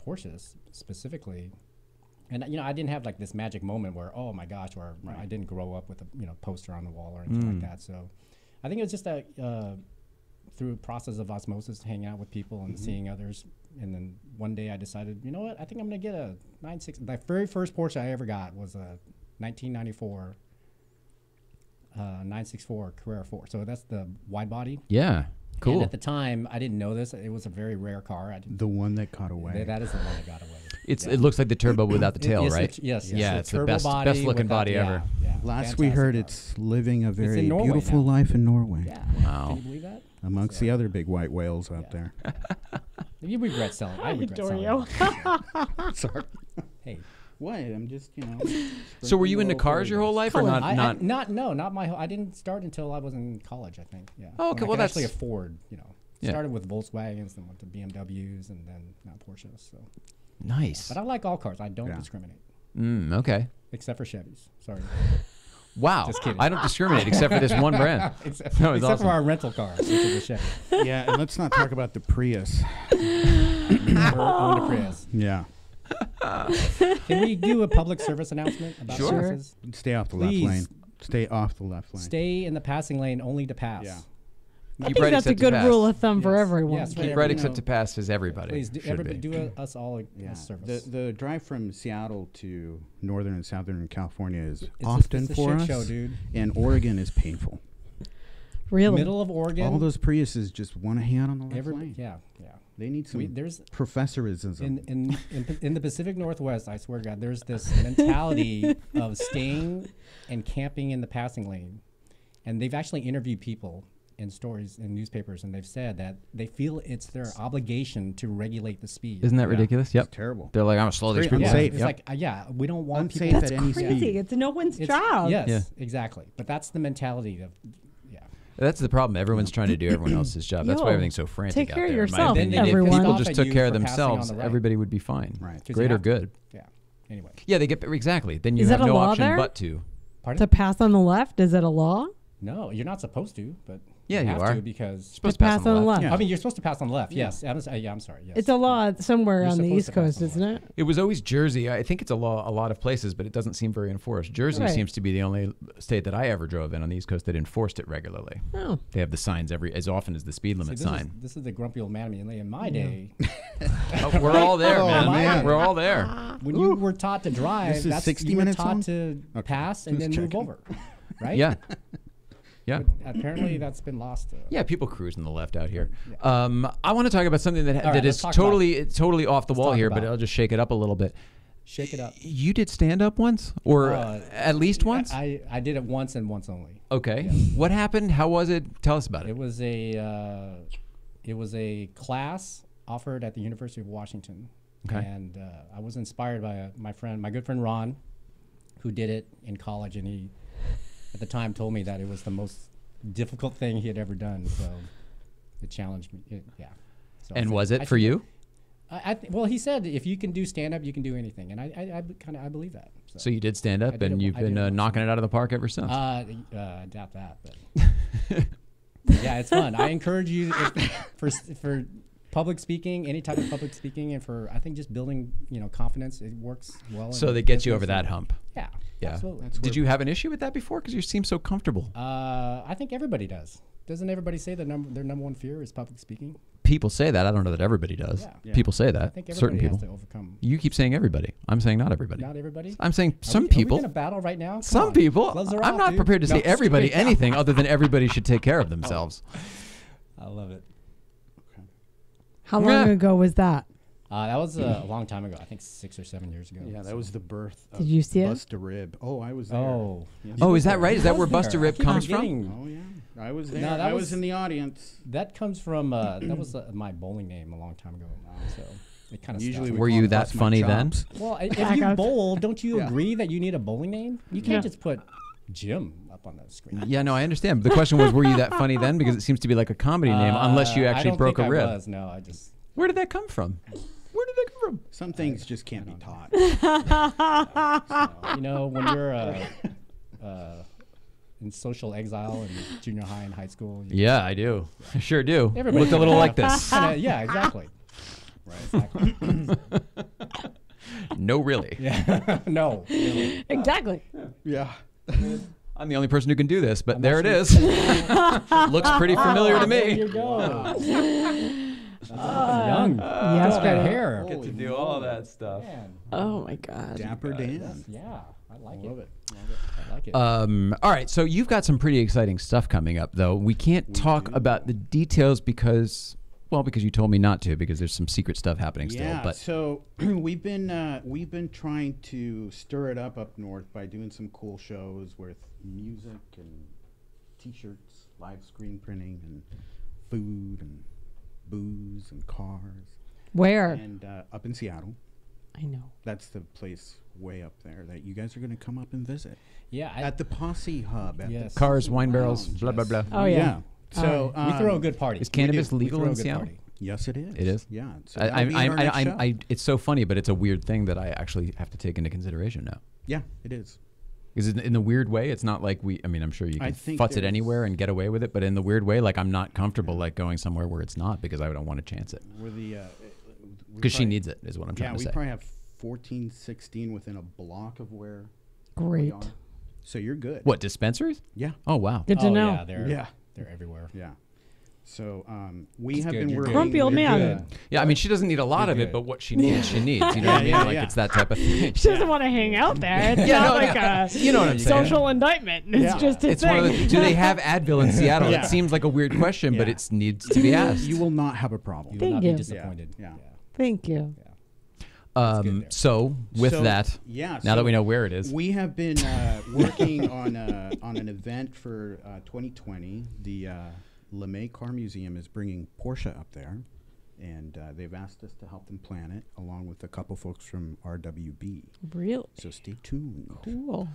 Porsches specifically, and you know I didn't have like this magic moment where oh my gosh, or I didn't grow up with a poster on the wall or anything like that. So I think it was just a through a process of osmosis, hanging out with people and seeing others. And then one day I decided, you know what? I think I'm gonna get a 9.6. My very first Porsche I ever got was a 1994 964 Carrera 4. So that's the wide body. yeah, cool. And at the time, I didn't know this. It was a very rare car. I didn't. The one that caught away. That is the one that got away. It looks like the turbo without the tail, Yes, right? yes. Yeah, it's the turbo best body looking with body that- ever. Yeah, Last we fantastic heard, car. it's living a very in Norway beautiful now. life in Norway. Yeah. Wow. Can you believe that? Amongst the other big white whales out there. You regret selling. I regret adore selling. you. Sorry. Hey. What? I'm just, So were you into cars your whole life, or not? Not my whole. I didn't start until I was in college. I think. Yeah. Oh, okay, When I well, could actually that's- afford. Yeah. Started with Volkswagens, then went to BMWs, and then now Porsches. So. Nice. But I like all cars. I don't discriminate, Okay. except for Chevys. Sorry. Wow. Just kidding. I don't discriminate except for this one brand. except That was except awesome. for our rental cars, which is a Chevy. Yeah, and let's not talk about the Prius. Never owned a Prius. Yeah. Can we do a public service announcement about Sure. Priuses? Stay off the Please. left lane. Stay off the left lane. Stay in the passing lane only to pass. Yeah. I think that's a good rule of thumb for everyone. Yes, Keep right except to pass as everybody. Please, should everybody, be. do us all a Yeah. service. The drive from Seattle to northern and southern California is It's often a for shit us, show, dude. and Oregon is painful. Really? Middle of Oregon. All those Priuses just want to hang out on the left lane. Yeah. They need some There's professorism. in the Pacific Northwest, I swear to God, there's this mentality of staying and camping in the passing lane, and they've actually interviewed people in stories in newspapers, and they've said that they feel it's their obligation to regulate the speed. Isn't that ridiculous? Yep. It's terrible. They're like, I'm going to slow these Very people unsafe. down. It's like, we don't want Unsafe people. That's at any crazy. speed. It's no one's It's- job. Yes, Yeah. exactly. But that's the mentality of, That's the problem. Everyone's trying to do everyone else's job. That's why Yo, everything's so frantic take out care of there. In my yourself, opinion. everyone. If people Stop just at took you care of for passing on themselves, the right. everybody would be fine. Right. 'Cause you Great or have to. good. Yeah. Anyway. Yeah, they get exactly. Then you Is have that a no law option there? but to. Pardon? To pass on the left, is it a law? No, you're not supposed to, but Yeah, you have are. to because Supposed to pass on the left. I mean, you're supposed to pass on the left. Yes. I'm sorry. Yes. It's a law somewhere You're on the supposed East to pass Coast, on the isn't it? It was always Jersey. I think it's a law a lot of places, but it doesn't seem very enforced. Jersey Right. seems to be the only state that I ever drove in on the East Coast that enforced it regularly. Oh. They have the signs as often as the speed limit sign. This is the grumpy old man of me. In my day, Oh, we're all there, Oh, man. man. We're all there. when you were taught to drive, This is that's 60 you were minutes taught long? to pass and then Just move checking. over, right? Yeah. Yeah. Apparently, that's been lost. Yeah, people cruising the left out here. I want to talk about something that right, that let's is talk totally off the wall talk here, about but it. I'll just shake it up a little bit. Shake it up. You did stand up once, or at least once? I did it once and once only. Okay. What happened? How was it? Tell us about it. It was a class offered at the University of Washington, Okay. and I was inspired by my good friend Ron, who did it in college, and he at the time told me that it was the most difficult thing he had ever done. So it challenged me. So I And said, was it I for should- you? well, he said if you can do stand up, you can do anything, and I believe that. So you did stand up, I did and it- you've I did been it once. knocking it out of the park ever since. I doubt that, but yeah, it's fun. I encourage you for public speaking, any type of public speaking, and for I think just building confidence. It works well. So in they get you business over that and- hump. Yeah, Yeah. absolutely. Did you have an issue with that before? Because you seem so comfortable. I think everybody does. Doesn't everybody say their number one fear is public speaking? People say that. I don't know that everybody does. Yeah. People say that. I think Certain everybody people. has to overcome. You keep saying everybody. I'm saying not everybody. Not everybody. I'm saying Are some we people. going to battle right now? Come Some on. people. Gloves are I'm off, not dude. prepared to No, say everybody just kidding. anything other than everybody should take care of themselves. I love it. How long Yeah. ago was that? That was a long time ago. I think 6 or 7 years ago. Yeah, that so. was the birth of Did you see it? Bust a Rib. Oh, I was there. Oh. Yes. Oh, is that right? Is that I where was Buster there. I Rip keep comes from? forgetting. Oh, yeah. I was there. No, that I was was- in the audience. That comes from that was my bowling name a long time ago. So it kind of Usually stuck. we Were call you it that Bust My funny then? Chops. Well, if Back you up. bowl, don't you Yeah. agree that you need a bowling name? You can't Yeah. just put Jim up on the screen. Yeah, no, I understand. The question was, were you that funny then? Because it seems to be like a comedy name, unless you I actually don't broke think a rib. I was. No, I just. Where did that come from? Where did that come from? Some things just can't be taught. When you're in social exile in junior high and high school. Yeah, I do. I sure do. Everybody Looked a little like this. Yeah, exactly. Right. Exactly. No, really. Yeah. No. Really. Exactly. Yeah. I'm the only person who can do this, but there it is. Looks pretty familiar to There me. you go. Young. Yes, Got right. hair. Get to do all that stuff. Man. Oh my God. Dapper Dan. Yeah, I like Love it. it. I like it. All right, so you've got some pretty exciting stuff coming up, though. We can't talk about the details because you told me not to, because there's some secret stuff happening still. Yeah, But so we've been trying to stir it up north by doing some cool shows with music and T-shirts, live screen printing, and food and booze and cars. Where? And up in Seattle. I know. That's the place way up there that you guys are going to come up and visit. Yeah. At the Posse Hub. At Yes. the cars, wine Lounge, barrels, blah, blah, yes. blah. Oh yeah. So we throw a good party. Is cannabis We legal throw a in good Seattle? party. Yes, it is. It is? Yeah. So that'll be in our next show. It's so funny, but it's a weird thing that I actually have to take into consideration now. Yeah, it is. Because in the weird way, it's not like I'm sure you I can think futz it there's- anywhere and get away with it, but in the weird way, like I'm not comfortable like going somewhere where it's not because I don't want to chance it. We're the Because she needs it, is what I'm trying yeah, to we say. probably have 14, 16 within a block of where we Great. are. So you're good. What, dispensaries? Yeah. Oh, wow. Good to know. Yeah, they're everywhere. Yeah. So we It's have good, been you're working. good. Grumpy old You're man. good. Yeah, I mean, she doesn't need a lot of it, good. but what she needs, she needs. You know what I mean? Yeah, Like yeah. it's that type of thing. She doesn't want to hang out there. It's Yeah, not no, like a you know what I'm saying. social indictment. It's Yeah. just a It's thing. one of the, do they have Advil in Seattle? Yeah. It seems like a weird question, but Yeah. it needs to be asked. You will not have a problem. You will Thank not you. be disappointed. Yeah. Thank you. there. So with So, that, yeah, now so that we know where it is, we have been working on an event for 2020. The LeMay Car Museum is bringing Porsche up there, and they've asked us to help them plan it, along with a couple folks from RWB. Really So stay tuned. cool.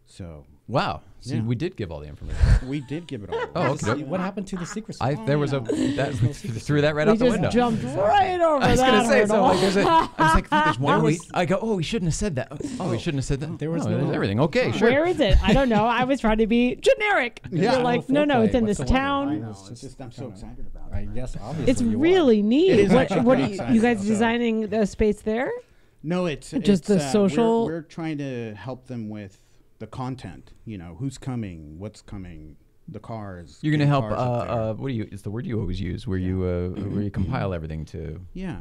So wow. See, Yeah. we did give all the information. we did give it all. Oh, Just okay. see what happened to the secret? There was a that threw that right We out the just window. jumped right over I was that. gonna say so. hurdle. Like, I was like, there's one. was- I go, oh, we shouldn't have said that. Oh, we shouldn't have said that. There was there's no- everything. Okay, sure. Where is it? I don't know. I was trying to be generic. Yeah. You're like, no, foreplay it's in this whatsoever. town. I know. It's It's just just I'm so kinda- excited about I it. guess obviously It's you are. really neat. It is actually what pretty you exciting, guys so- designing the space there? No, it's Just the social- We're trying to help them with the content. You know, who's coming, what's coming, the cars. You're gonna getting help. cars up there. What do you? It's the word you always use, where you compile everything to. Yeah.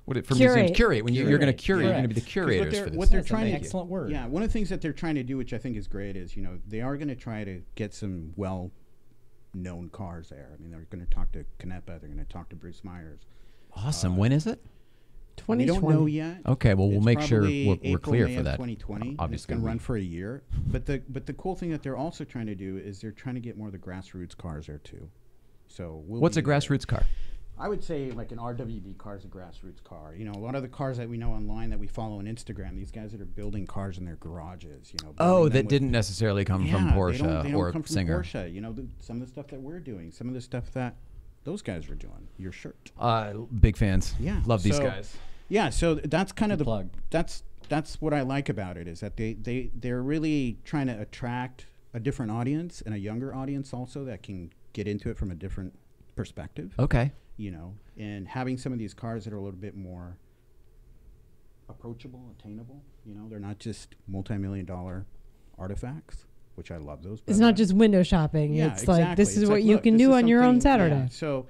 What it, for Curate. museums? Curate. When you're going to curate, you're going to be the Correct. curators What for this. what they're That's trying an to excellent word. Yeah, one of the things that they're trying to do, which I think is great, is they are going to try to get some well-known cars there. I mean, they're going to talk to Canepa, they're going to talk to Bruce Myers. Awesome. When is it? We 2020. don't know yet. Okay, well, we'll It's make sure probably we're April, clear May for of that. 2020. It's Obviously, going to run for a year. But the cool thing that they're also trying to do is they're trying to get more of the grassroots cars there too. So What's a grassroots car? I would say like an RWB car is a grassroots car. You know, a lot of the cars that we know online that we follow on Instagram, these guys that are building cars in their garages. You know. Oh, building them that with- didn't necessarily come from Yeah, Porsche they don't or come from Singer. Porsche. You know, some of the stuff that we're doing, some of the stuff that those guys are doing. Your shirt. Big fans. Yeah, Love these so- guys. Yeah, so that's kind of the plug. That's what I like about it is that they're really trying to attract a different audience and a younger audience also that can get into it from a different perspective. Okay. You know, and having some of these cars that are a little bit more approachable, attainable. You know, they're not just multi-million-dollar artifacts, which I love those. by It's the not way. just window shopping. Yeah, It's like this exactly. is It's what like, you look, can this do is on your own something- Saturday. yeah, so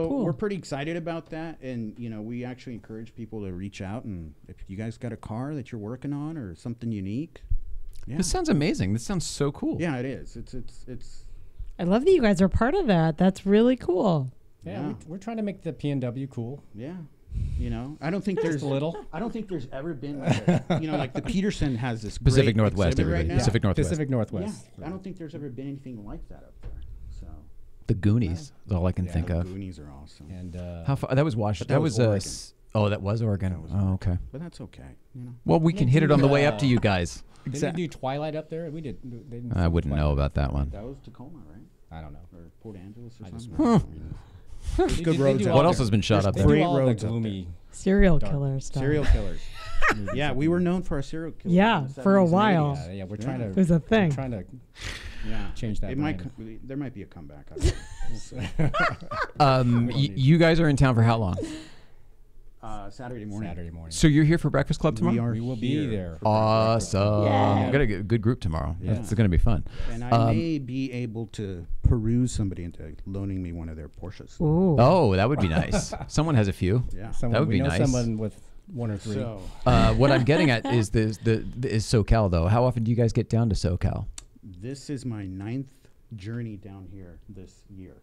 Cool. we're pretty excited about that, and you know, we actually encourage people to reach out, and if you guys got a car that you're working on or something unique, yeah, This sounds amazing. This sounds so cool. yeah, it is. It's I love that you guys are part of that. That's really cool. Yeah, Yeah. we're trying to make the PNW cool. yeah. You know, I don't think there's a little. I don't think there's ever been like you know, like the Peterson has this Pacific great Northwest, exhibit right everybody. now. Pacific Northwest. Pacific Yeah, Northwest. I don't think there's ever been anything like that up there. So The Goonies is all I can think the of. Goonies are awesome, And How far? That was Washington. that That was was Oregon. oh, that was Oregon. That was Oh, okay. but that's okay. You know, Well, we can hit it on the way up to you guys. did they do Twilight up there? We did. They didn't I film wouldn't know Twilight. about that one. that was Tacoma, right? I don't know. Or Port Angeles or I just something. They good do roads all out What there. else has been shot up They there? do Great all roads the up there. gloomy. Serial Dark. killer stuff. Serial killers. Yeah, we were known for our serial killers. Yeah, in the for a 70s and while. 80s. Yeah, we're trying to. It was a thing. We're trying to Yeah, change that. It might. brand. There might be a comeback. I don't know. You guys are in town for how long? Saturday morning. Saturday morning. So you're here for Breakfast Club tomorrow? We are. We will be here there. for Awesome. Yeah. Got a good group tomorrow. Yeah. It's going to be fun. And I may be able to peruse somebody into loaning me one of their Porsches. Ooh. Oh, that would be nice. Someone has a few. Yeah. Someone, That would we be know nice. someone with one or three. So What I'm getting at is is SoCal though. How often do you guys get down to SoCal? this is my 9th journey down here this year,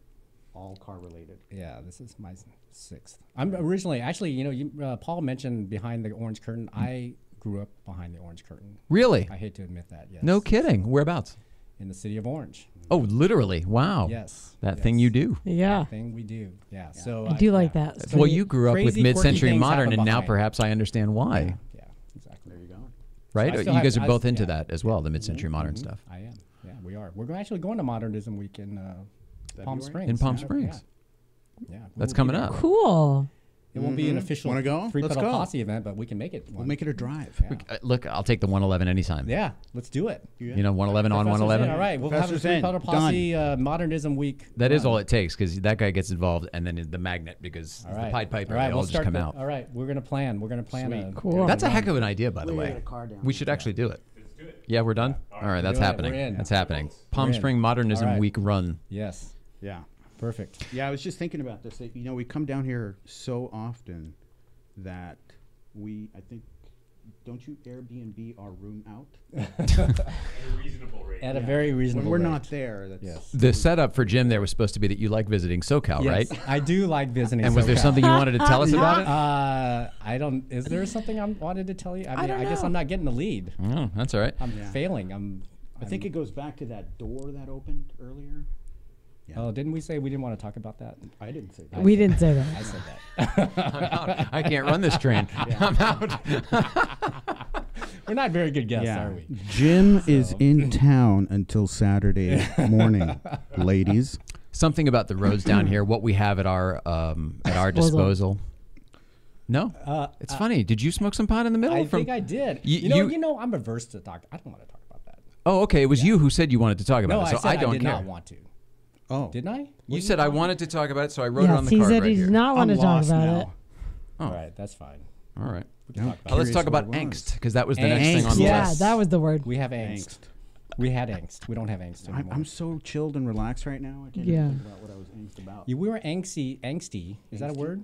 all car related. Yeah, this is my 6th. I'm originally, actually, you know, Paul mentioned behind the orange curtain. I grew up behind the orange curtain. Really? I hate to admit that. Yes. No kidding. Whereabouts? In the city of Orange. Oh, literally. Wow. Yes. That thing you do. Yeah. Thing we do. Yeah. So I do like that. Well, you grew up with Crazy, quirky mid-century things modern, happen and now behind. perhaps I understand why. Yeah, exactly. There you go. Right? I You still guys have- are I both s- into yeah. that as well, the mid-century modern stuff. I am. Yeah, we are. We're actually going to Modernism Week in Palm February? Springs. In Palm Yeah, Springs. Yeah. Yeah, That's we'll be coming there. up. Cool. It won't be an official Wanna go? Three Let's Pedal go. Posse event, but we can make it. We'll make it a drive. Yeah. Look, I'll take the 111 anytime. Yeah, let's do it. You know, 111 on Professor's 111. in. All right, we'll have a Professor's Three in. Pedal Posse Modernism Week. That is run. all it takes because that guy gets involved, and then the magnet because All the right. Pied Piper, All right, they all we'll just start come the- out. All right, we're gonna plan. We're gonna plan a Cool. That's a heck of an idea, by the We're way. gonna get a car down We there. should actually do it. Let's do it. Yeah, we're done. All right, that's doing it. happening. We're in. That's happening. Palm We're in. Spring Modernism All right. Week run. Yes, Yeah. perfect. Yeah, I was just thinking about this. That, you know, we come down here so often that I think, don't you Airbnb our room out? At a very reasonable. When we're rate. not there, that's Yes. The setup for Jim there was supposed to be that you like visiting SoCal, Yes, right? I do like visiting. And was there SoCal. something you wanted to tell us about it? I don't. Is there something I wanted to tell you? I mean, don't I guess know. I'm not getting the lead. Oh, that's all right. I'm failing. I think it goes back to that door that opened earlier. Oh, didn't we say we didn't want to talk about that? I didn't say that. We didn't say that. I said that. I'm out. I can't run this train. I'm out. We're not very good guests, are we? Jim is in town until Saturday morning, ladies. Something about the roads down here, what we have at our disposal. No, it's funny. Did you smoke some pot in the middle? I think I did. You know, I'm averse to talk. I don't want to talk about that. Oh, okay. It was you who said you wanted to talk about it, so I don't did care. not want to. Oh, didn't I? You said I wanted to talk about it, so I wrote it on the he card said right he here. did not want to talk about now. it. All right, that's fine. All right. We can talk about Let's talk about angst, because that was the next thing on the Yeah, list. that was the word. We have angst. We had angst. We don't have angst anymore. I'm so chilled and relaxed right now. I can't Yeah. even think about what I was angst about. Yeah, we were angsty. Is that a word?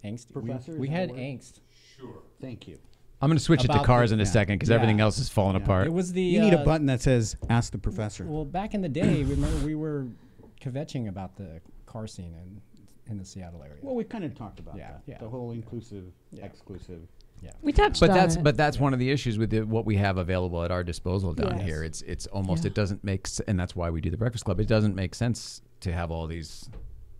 Angsty. Professor, We is that a had word? angst. Sure. Thank you. I'm going to switch it to About cars the- in a second, because everything else is falling apart. It was the. You need a button that says "Ask the Professor." Well, back in the day, remember we were kvetching about the car scene in the Seattle area. Well, we kind of talked about that. Yeah. The whole inclusive, exclusive. Yeah. We touched But on that's it. that's one of the issues with what we have available at our disposal down Yes. here. It's almost it doesn't make and that's why we do the Breakfast Club. It doesn't make sense to have all these.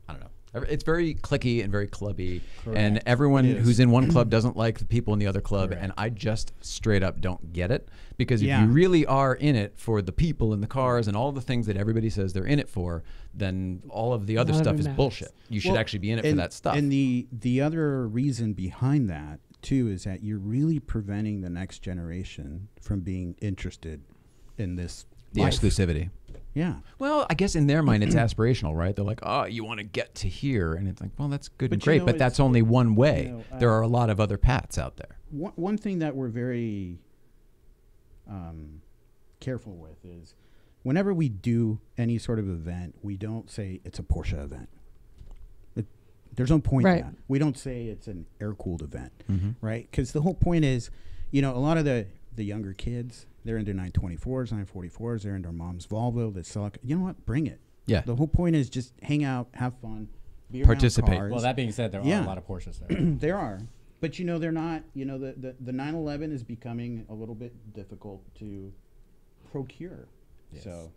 I don't know. It's very cliquey and very clubby, and everyone who's in one club doesn't like the people in the other club. And I just straight up don't get it, because if you really are in it for the people and the cars and all the things that everybody says they're in it for, then all of the other None of stuff it is matters. bullshit. You should actually be in it for that stuff. And the other reason behind that too is that you're really preventing the next generation from being interested in this life. Exclusivity. Yeah. Well, I guess in their mind it's aspirational, right? They're like, oh, you want to get to here, and it's like, well, that's good and But you great, know, but that's only one way. There are a lot of other paths out there. One thing that we're very careful with is whenever we do any sort of event, we don't say it's a Porsche event. There's no point in that. We don't say it's an air-cooled event, right? Because the whole point is, you know, a lot of the younger kids, they're into 924s, 944s, they're into their mom's Volvo, the Celica. You know what? Bring it. Yeah. The whole point is just hang out, have fun, be around Participate. cars. Well, that being said, there are a lot of Porsches there. There are. But, you know, they're not, you know, the 911 is becoming a little bit difficult to procure. Yes. So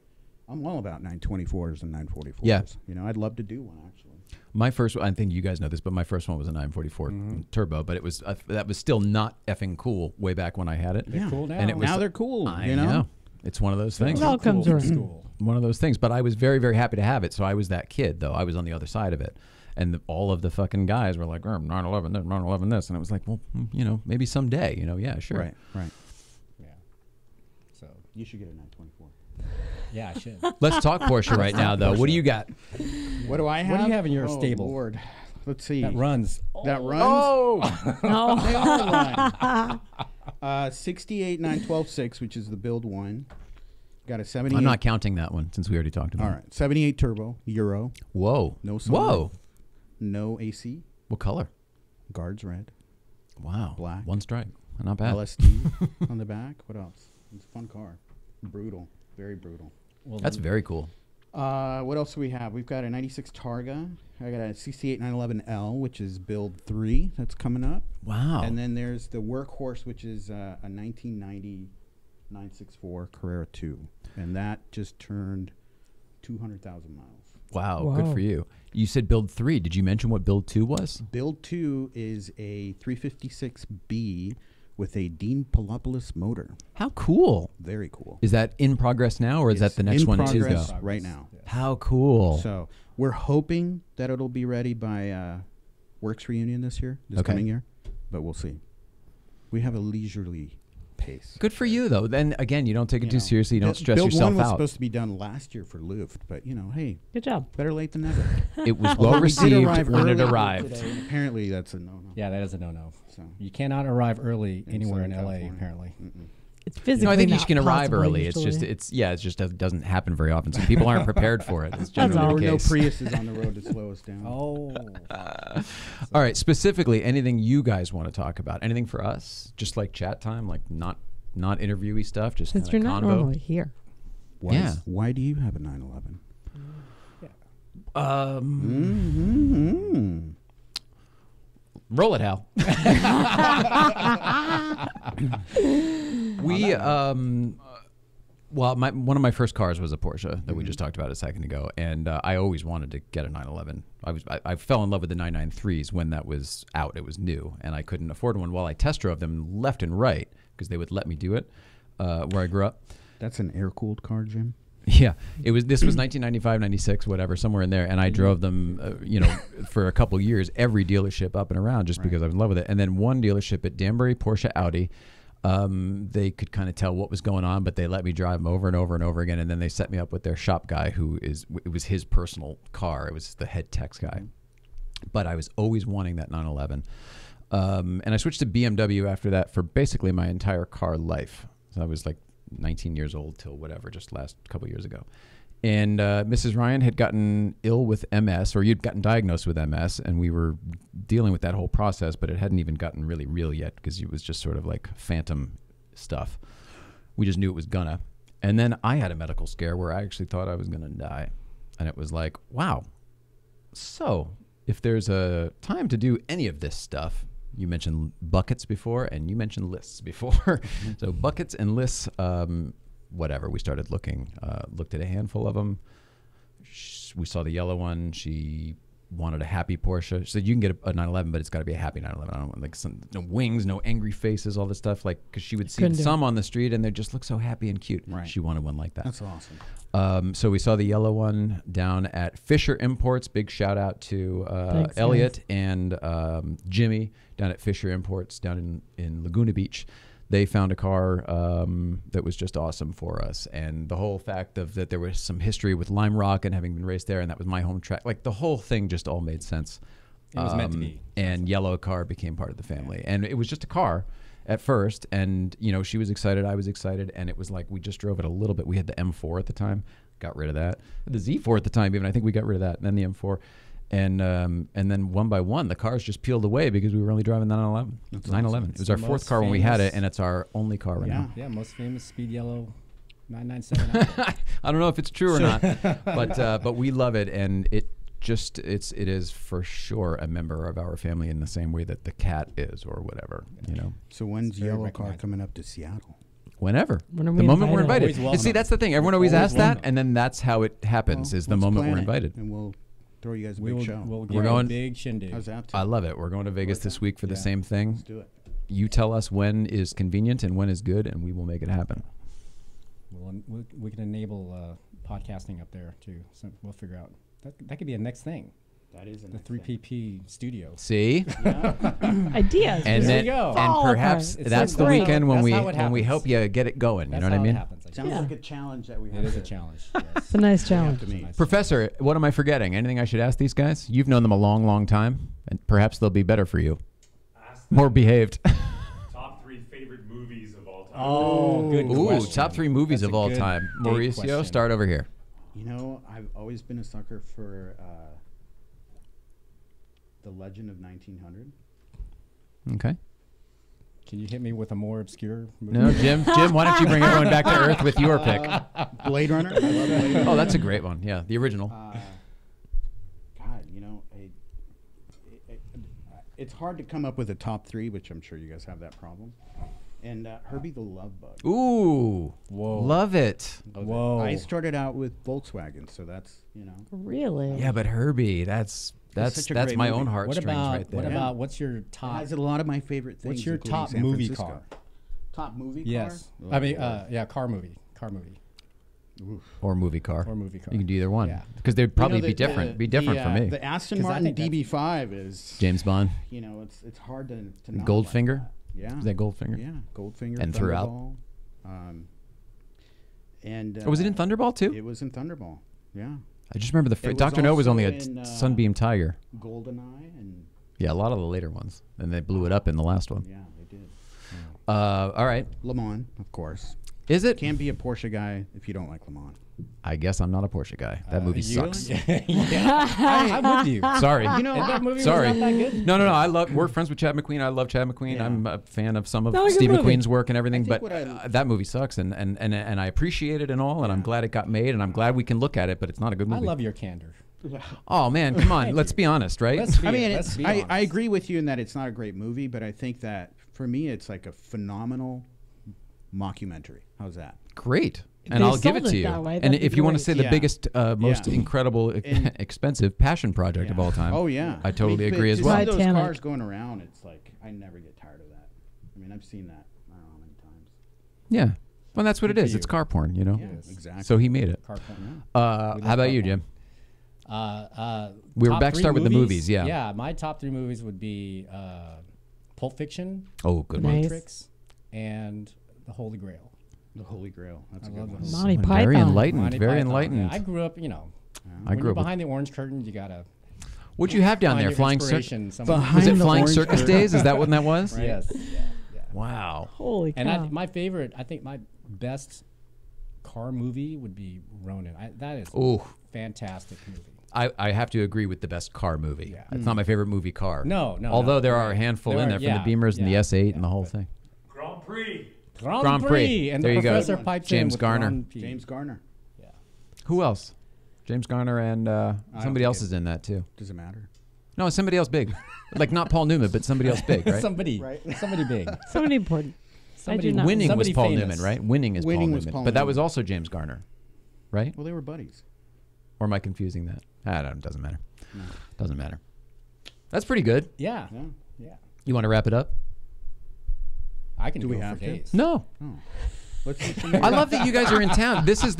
I'm all about 924s and 944s. Yeah. You know, I'd love to do one, actually. My first, I think you guys know this, but my first one was a 944 turbo, but it was that was still not effing cool way back when I had it. They're cool now. And it was, Now they're cool, I you know? It's one of those things. It all comes around. One of those things. But I was very, very happy to have it. So I was that kid, though. I was on the other side of it. And all of the fucking guys were like, 911 this, 911 this. And it was like, well, you know, maybe someday, you know, yeah, sure. Right. Yeah. So You should get a 924. yeah, I should. Let's talk Porsche right now, though. What do you got? What do I have? What do you have in your stable? Lord. Let's see. That runs. That runs? Oh! No. They all run. 68 912.6, which is the build one. Got a 78. I'm not counting that one since we already talked about All right. 78 turbo, Euro. Whoa. No sunroof. Whoa. No AC. What color? Guards red. Wow. Black. One stripe. Not bad. LSD on the back. What else? It's a fun car. Brutal. Very brutal. Well, That's very cool. What else do we have? We've got a 96 Targa. I got a 68 911L, which is build 3. That's coming up. Wow. And then there's the workhorse, which is a 1990 964 Carrera 2. And that just turned 200,000 miles. Wow. Good for you. You said build 3. Did you mention what build 2 was? Build 2 is a 356B with a Dean Palopoulos motor. How cool. Very cool. Is that in progress now, or is that the next one to go? Right now. How cool. So we're hoping that it'll be ready by Works Reunion this coming year, but we'll see. We have a leisurely pace. Good for you, though. Then again, you don't take it too seriously. You don't stress Build yourself 1 was out. supposed to be done last year for Luft, but you know, hey, Good job. better late than never. It was Although well we did received arrive when it early arrived. today, and apparently that's a no-no. Yeah, that is a no-no. So You cannot arrive early anywhere in Southern LA, California. apparently. It's physically No, I think you not can arrive possible early. usually. It just doesn't happen very often. So people aren't prepared for it. It's generally There the were no case. Priuses on the road to slow us down. Oh. All right. Specifically, anything you guys want to talk about? Anything for us? Just like chat time, like not interviewee stuff. Just Since you're kind not of convo. normally here. Why do you have a 911? Roll it, Hal. We well, one of my first cars was a Porsche that we just talked about a second ago, and I always wanted to get a 911. I fell in love with the 993s when that was out. It was new, and I couldn't afford one. While I test drove them left and right, because they would let me do it where I grew up. That's an air-cooled car, Jim? Yeah, this was 1995, 96, whatever, somewhere in there, and I drove them, for a couple years, every dealership up and around, just because I was in love with it. And then one dealership at Danbury, Porsche Audi, they could kind of tell what was going on, but they let me drive them over and over and over again. And then they set me up with their shop guy, it was his personal car. It was the head techs guy. But I was always wanting that 911. And I switched to BMW after that for basically my entire car life. So I was like 19 years old till whatever, just last couple years ago. And Mrs. Ryan had gotten ill with MS, or you'd gotten diagnosed with MS, and we were dealing with that whole process, but it hadn't even gotten really real yet because it was just sort of like phantom stuff. We just knew it was gonna. And then I had a medical scare where I actually thought I was gonna die. And it was like, wow. So if there's a time to do any of this stuff, you mentioned buckets before, and you mentioned lists before. So buckets and lists, whatever. We started looking, looked at a handful of them. We saw the yellow one. She wanted a happy Porsche. She said, you can get a 911, but it's got to be a happy 911. I don't want no wings, no angry faces, all this stuff. Like, because she would see some on the street and they just look so happy and cute. Right. She wanted one like that. That's awesome. So we saw the yellow one down at Fisher Imports. Big shout out to Elliot and Jimmy down at Fisher Imports down in Laguna Beach. They found a car that was just awesome for us. And the whole fact of that there was some history with Lime Rock and having been raced there, and that was my home track. Like, the whole thing just all made sense. It was meant to be. And yellow car became part of the family. And it was just a car at first, and she was excited, I was excited, and it was like we just drove it a little bit. We had the M4 at the time, got rid of that. The Z4 at the time, even, I think we got rid of that, and then the M4. And then one by one, the cars just peeled away because we were only driving the 911. 911. It was our fourth car when we had it, and it's our only car right now. Yeah, most famous speed yellow 997. I don't know if it's true or not, but we love it, and it is for sure a member of our family in the same way that the cat is, or whatever. So when's yellow car coming up to Seattle? Whenever. The moment we're invited. And see, that's the thing. Everyone always asks that, and then that's how it happens, is the moment we're invited. And we'll throw you guys a big show. We're going a big shindig. How's that? I love it. We're going to Vegas this week for the same thing. Let's do it. You tell us when is convenient and when is good, and we will make it happen. We can enable podcasting up there too. So we'll figure out that could be a next thing. That is the 3PP studio. See, ideas. And there then, you go. and perhaps that's the weekend when we help you get it going. You know what I mean? Sounds like a challenge that we have. It is a challenge. Yes. It's a nice challenge. Professor, what am I forgetting? Anything I should ask these guys? You've known them a long, long time, and perhaps they'll be better for you. More behaved. Top 3 favorite movies of all time. Oh, good question. Top 3 movies of all time. Mauricio, start over here. I've always been a sucker for The Legend of 1900. Okay. Can you hit me with a more obscure movie? No, Jim, why don't you bring everyone back to earth with your pick? Blade Runner. I love Blade Runner. Oh, that's a great one. Yeah, the original. God, it's hard to come up with a top 3, which I'm sure you guys have that problem. And Herbie the Love Bug. Ooh, whoa, love it. Whoa. I started out with Volkswagen, so that's Really. Yeah, but Herbie, that's my own heartstrings right there. What about what's your top? It has a lot of my favorite things. What's your top movie car? Top movie car? Yes. I mean, car movie. Oof. Or movie car. You can do either one. Yeah. Because they'd probably be different for me. The Aston Martin DB5 is James Bond. It's hard to not Goldfinger. Like yeah. Is that Goldfinger? Yeah, Goldfinger. And throughout. Was it in Thunderball too? It was in Thunderball. Yeah. I just remember Dr. No was only a Sunbeam Tiger. GoldenEye and. Yeah, a lot of the later ones, and they blew it up in the last one. Yeah, they did. All right. Le Mans, of course. Is it? Can't be a Porsche guy if you don't like Le Mans. I guess I'm not a Porsche guy. That movie sucks. I'm with you. Sorry. That movie sorry. was not that good. No. We're friends with Chad McQueen. I love Chad McQueen. Yeah. I'm a fan of some of Steve McQueen's work and everything. But that movie sucks, and I appreciate it and all, and I'm glad it got made, and I'm glad we can look at it. But it's not a good movie. I love your candor. Oh man, come on. Let's be honest, right? I agree with you in that it's not a great movie, but I think that for me, it's like a phenomenal mockumentary. How's that? Great. And I'll give it to you. And if you want to say the biggest, most incredible, expensive passion project of all time, oh yeah, I totally agree as well. Those cars going around, it's like I never get tired of that. I mean, I've seen that I don't know how many times. Yeah. Well, that's what Good it for is. It's you. car porn, you know? Yes. Exactly. So he made it. Car porn. How about you, Jim? We were Top back three start with the movies, yeah. Yeah, my top 3 movies would be Pulp Fiction, Oh, good one. Matrix, and The Holy Grail. The Holy Grail. That's a I good love one. those. Monty Very Python. enlightened. Monty Very Python. enlightened. Yeah, I grew up, you know. I When grew you're up with- behind the orange curtain, you gotta. What'd you have down find there? your Flying inspiration circus? somewhere. Was it the Flying orange Circus curtain. Days? Is that what that was? Right? Yes. Yeah. Wow. Holy cow. And my favorite, I think my best car movie would be Ronin. That is Ooh. fantastic movie. I have to agree with the best car movie. Yeah. It's not my favorite movie car. No. Although there are a handful There in are- there from the Beamers and the S8 and the whole thing. Grand Prix. Grand Prix. And There the you go. professor pipes in James with Garner. Grand Prix. James Garner. Who else? James Garner and somebody think else it- is in that too. Does it matter? No, somebody else big. Like not Paul Newman, but somebody else big, right? Somebody big. Somebody important. Somebody I do not. Winning was somebody Paul famous. Newman, right? Winning is Winning Paul was Newman. Paul But that was Newman. also James Garner, right? Well, they were buddies. Or am I confusing that? It doesn't matter. Doesn't matter. That's pretty good. Yeah. Yeah. Yeah. You want to wrap it up? I can Do do we it have for to? days. No. Let's see some I love that you guys are in town. This is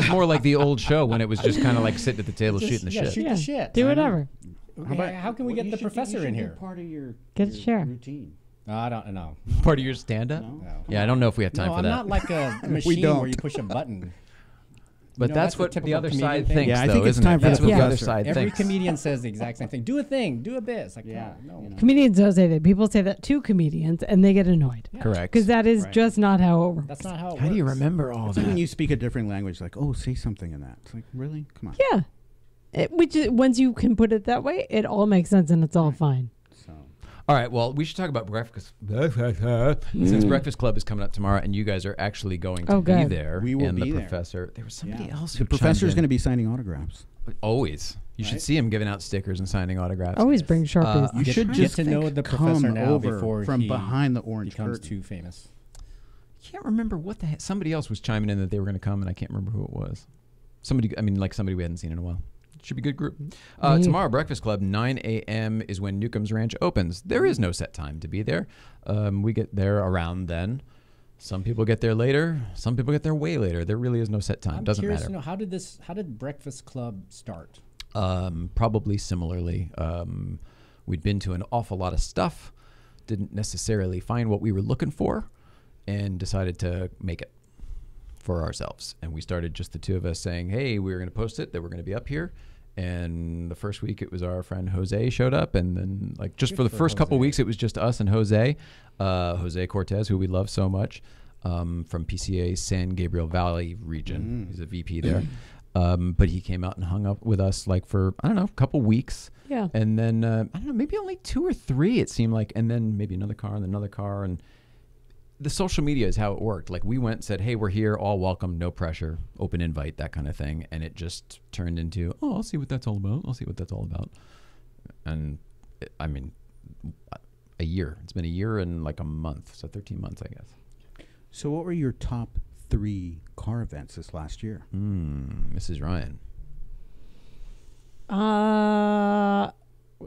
more like the old show when it was just kind of like sitting at the table Just- shooting the yeah, shit. shoot Yeah. the shit. Do whatever. Okay, how can we get the professor in here? Part of your Get to share. routine. No, I don't know. Part of your stand-up? No. Yeah, I don't know if we have time No, for I'm that. not like a machine where don't. you push a button. But You know, that's that's what the the typical other comedian side thing. thinks, Yeah, I though, think it's isn't time it? for That's the what the other professor. side Every thinks. comedian says the exact same thing. Do a thing. Do a bit. It's like, Yeah. no. You know. Comedians don't say that. People say that to comedians, and they get annoyed. Correct. Because that is Right. just not how it works. That's not how it works. How do you remember all It's like when that? you speak a different language, like, oh, say something in that. It's like, really? Come on. Yeah. Which is, once you can put it that way, it all makes sense and it's all fine. So, All right, well, we should talk about breakfast. Since Breakfast Club is coming up tomorrow and you guys are actually going to Oh, be good. there. We will and be the there. professor. There was somebody yeah. else The who professor's going to to be signing autographs. Always. You should Right? see him giving out stickers and signing autographs. Always bring Sharpies. You should get just to know the come professor now over before from he behind the orange becomes curtain. too famous. Can't remember what the heck. Somebody else was chiming in that they were going to come, and I can't remember who it was. Somebody we hadn't seen in a while. Should be a good group. Tomorrow, Breakfast Club, 9 a.m. is when Newcomb's Ranch opens. There is no set time to be there. We get there around then. Some people get there later. Some people get there way later. There really is no set time. I'm Doesn't curious matter. to know how did Breakfast Club start? Probably similarly. We'd been to an awful lot of stuff, didn't necessarily find what we were looking for, and decided to make it for ourselves. And we started just the two of us saying, hey, we were going to post it, that we're going to be up here. And the first week it was our friend Jose showed up. And then like just for the first couple weeks, it was just us and Jose, Jose Cortez, who we love so much, from PCA San Gabriel Valley region. He's a VP there. But he came out and hung up with us like for, I don't know, a couple weeks. Yeah. And then, I don't know, maybe only 2 or 3 it seemed like. And then maybe another car and another car. And the social media is how it worked. Like we went and said, hey, we're here, all welcome, no pressure, open invite, that kind of thing. And it just turned into, oh, I'll see what that's all about. I'll see what that's all about. And I mean, a year. It's been a year and like a month. So 13 months, I guess. So what were your top 3 car events this last year? Mrs. Ryan.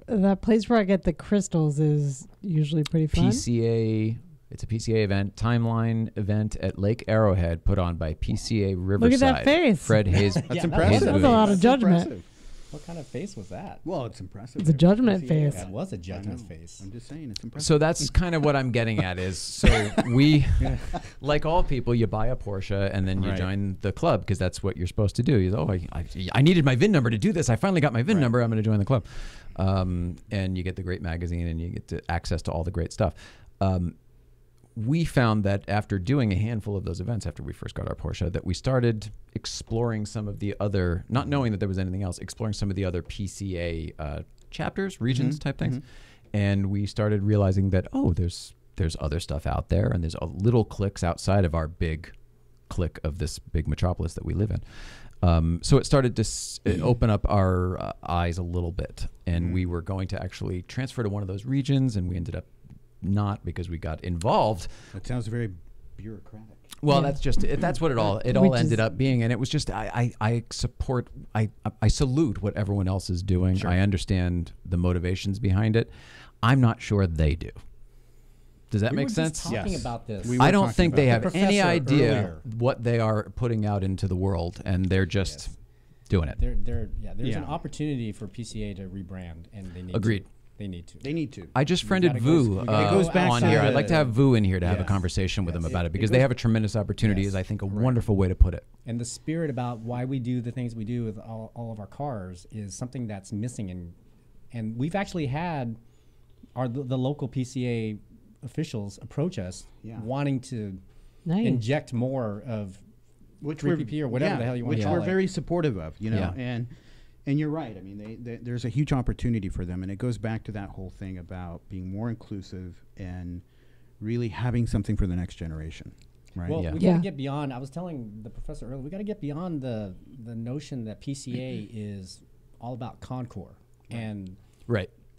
That place where I get the crystals is usually pretty fun. PCA. It's a PCA event, timeline event at Lake Arrowhead, put on by PCA Riverside. Look at that face. Fred Hayes. That's impressive. That's a lot of judgment. Impressive. What kind of face was that? Well, it's impressive. It's a judgment PCA face. That was a judgment face. I'm just saying, it's impressive. So that's kind of what I'm getting at is, so we, like all people, you buy a Porsche and then you Right. join the club because that's what you're supposed to do. You go, oh, I needed my VIN number to do this. I finally got my VIN number. I'm going to join the club. And you get the great magazine and you get access to all the great stuff. We found that after doing a handful of those events, after we first got our Porsche, that we started exploring some of the other, not knowing that there was anything else, exploring some of the other PCA chapters, regions type things. And we started realizing that, oh, there's other stuff out there and there's little cliques outside of our big clique of this big metropolis that we live in. So it started to open up our eyes a little bit. And we were going to actually transfer to one of those regions, and we ended up not because we got involved. That sounds very bureaucratic. Well, that's just that's what it all Which ended is- up being, and it was just I support I salute what everyone else is doing. I understand the motivations behind it. I'm not sure they do. Does that We make were sense? just talking about this. I don't think they have The any professor idea earlier. what they are putting out into the world, and they're just doing it. There's an opportunity for PCA to rebrand, and they need Agreed. to. They need to. They need to. I just friended Vu on here. I'd like to have Vu in here to have a conversation with them about it, because they have a tremendous opportunity, is I think a wonderful way to put it. And the spirit about why we do the things we do with all of our cars is something that's missing. And we've actually had the local PCA officials approach us wanting to inject more of 3PP or whatever the hell you want to call it. Which we're very supportive of, you know. And you're right. I mean, there's a huge opportunity for them, and it goes back to that whole thing about being more inclusive and really having something for the next generation, right? Well, we got to get beyond. I was telling the professor earlier, we got to get beyond the notion that PCA is all about concours and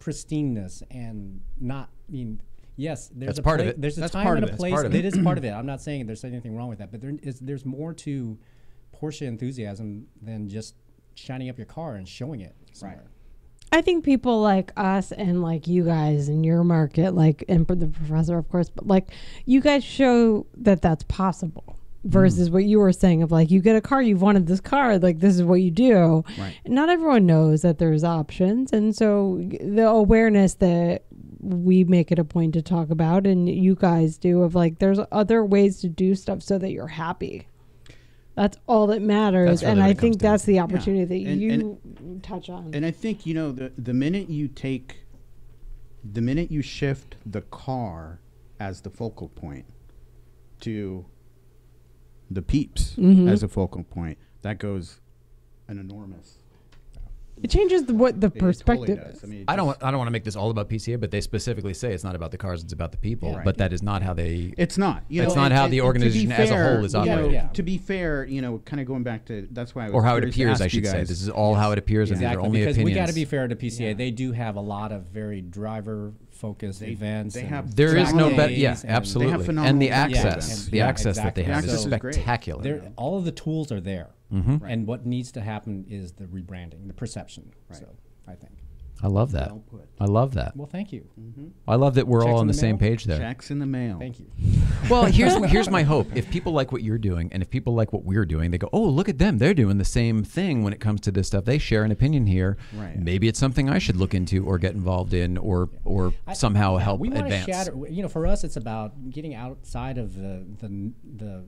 pristineness and not. I mean, yes, there's part of it. There's a time and a place. It is part of it. I'm not saying there's anything wrong with that, but there's more to Porsche enthusiasm than just shining up your car and showing it somewhere. I think people like us and like you guys in your market, like, and the professor, of course, but like you guys show that that's possible versus what you were saying of like, you get a car, you've wanted this car, like this is what you do. Right. And not everyone knows that there's options. And so the awareness that we make it a point to talk about, and you guys do, of like, there's other ways to do stuff so that you're happy. That's all that matters, and I think that's the opportunity that you touch on. And I think, you know, the minute you shift the car as the focal point to the peeps as a focal point, that goes an enormous. It changes the perspective totally is. I mean, I don't want to make this all about PCA, but they specifically say it's not about the cars, it's about the people. But that is not how they. It's not. You know, it's not how the organization as a whole is operating. To be fair, you know, kind of going back to that's why. I was or how it curious appears, to I ask should you say. guys. This is all how it appears, and these are only because opinions. we got to be fair to PCA. They do have a lot of very driver-focused events. They have. There is no better. days Yeah, and absolutely. They have phenomenal And the events. access, the access that they have is spectacular. All of the tools are there, and what needs to happen is the rebranding, the perception. So I think. I love that. Well put. I love that. Well, thank you. I love that we're Checks all on in the the same mail? page there. Checks in the mail. Thank you. Well, here's my hope. If people like what you're doing, and if people like what we're doing, they go, "Oh, look at them! They're doing the same thing when it comes to this stuff. They share an opinion here. Right. Maybe it's something I should look into or get involved in, or somehow help we want advance." to shatter. You know, for us, it's about getting outside of the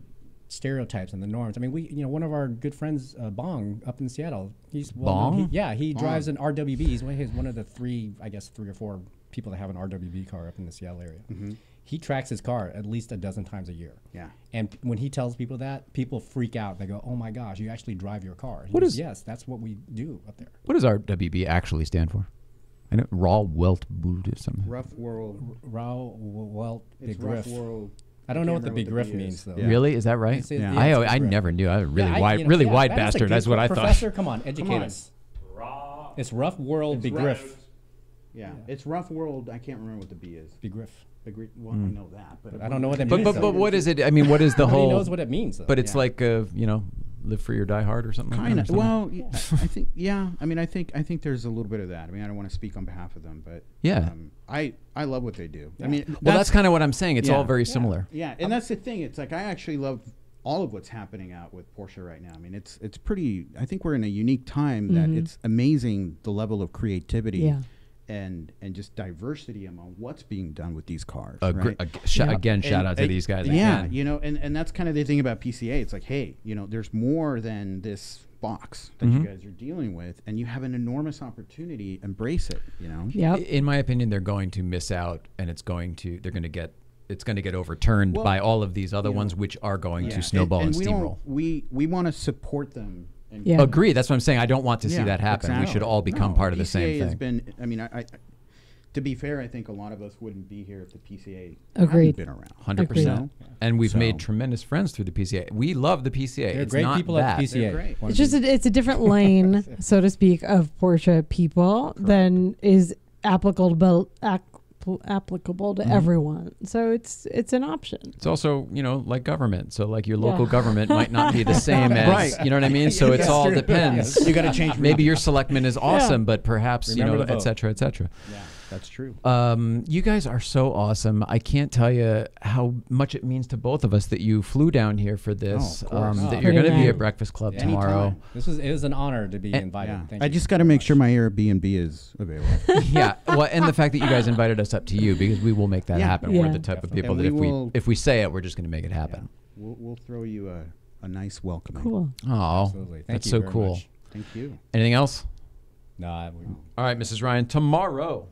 stereotypes and the norms. I mean, one of our good friends, Bong, up in Seattle. He's Bong? He drives an RWB. He's one of the three or four people that have an RWB car up in the Seattle area. He tracks his car at least a dozen times a year. Yeah. And when he tells people that, people freak out. They go, "Oh my gosh, you actually drive your car." Yes, that's what we do up there. What does RWB actually stand for? I know Raw Welt Buddhism. Rough world. Raw Welt It's Begriff. rough world. I don't know what the begriff means, though. Yeah. Really? Is that right? I never knew. I was a really wide bastard. That's what I thought. Professor, come on, educate us. It's rough world begriff. Yeah, it's rough world. I can't remember what the B is. Begriff. Well, I know that, but I don't know what that means. But what is it? I mean, what is the whole? Nobody knows what it means, though. But it's like live free or die hard or something. Kind of. Like Well, I think. Yeah. I mean, I think there's a little bit of that. I mean, I don't want to speak on behalf of them, but I love what they do. Yeah. I mean, that's kind of what I'm saying. It's all very similar. Yeah, and that's the thing. It's like I actually love all of what's happening out with Porsche right now. I mean, it's pretty. I think we're in a unique time that it's amazing the level of creativity. Yeah. And just diversity among what's being done with these cars. Again, shout out to these guys. Yeah, you know, and that's kind of the thing about PCA. It's like, hey, you know, there's more than this box that you guys are dealing with, and you have an enormous opportunity. Embrace it, you know. Yeah. In my opinion, they're going to miss out, and it's going to get overturned by all of these other ones, which are going to snowball and steamroll. We want to support them. Agree. That's what I'm saying. I don't want to see that happen. Exactly. We should all become part of the same thing. Has been, I mean, to be fair, I think a lot of us wouldn't be here if the PCA hadn't been around. 100%. And we've made tremendous friends through the PCA. We love the PCA. They're great people at the PCA. It's just it's a different lane, so to speak, of Porsche people than is applicable to everyone. So it's an option. It's also, like government. So like your local government might not be the same as, you know what I mean? So it's all depends. You got to change. Maybe your selectman is awesome, but perhaps, et cetera, et cetera. That's true. You guys are so awesome. I can't tell you how much it means to both of us that you flew down here for this. That you're going to be at Breakfast Club tomorrow. It was an honor to be invited. Yeah. Thank I you just got to make sure my Airbnb is available. Yeah, well, and the fact that you guys invited us up to you, because we will make that happen. We're the type of people that if we say it, we're just going to make it happen. We'll throw you a nice welcome. Cool. Oh, Absolutely. Thank that's you so very cool. much. Thank you. Anything else? No. All right, Mrs. Ryan, tomorrow.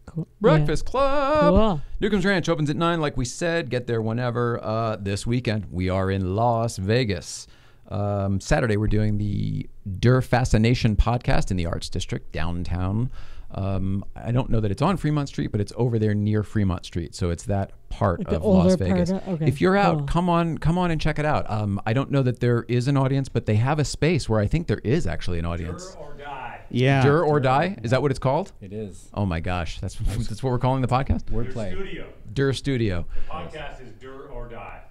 Cool. Breakfast Club. Cool. Newcomb's Ranch opens at 9, like we said. Get there whenever. This weekend, we are in Las Vegas. Saturday, we're doing the Der Fascination podcast in the Arts District downtown. I don't know that it's on Fremont Street, but it's over there near Fremont Street. So it's that part of Las Vegas. If you're out, come on and check it out. I don't know that there is an audience, but they have a space where I think there is actually an audience. Dur or die. Yeah. Dur or die? Is that what it's called? It is. Oh my gosh. That's what we're calling the podcast? Wordplay. Studio. Dur Studio. The podcast is Dur or die.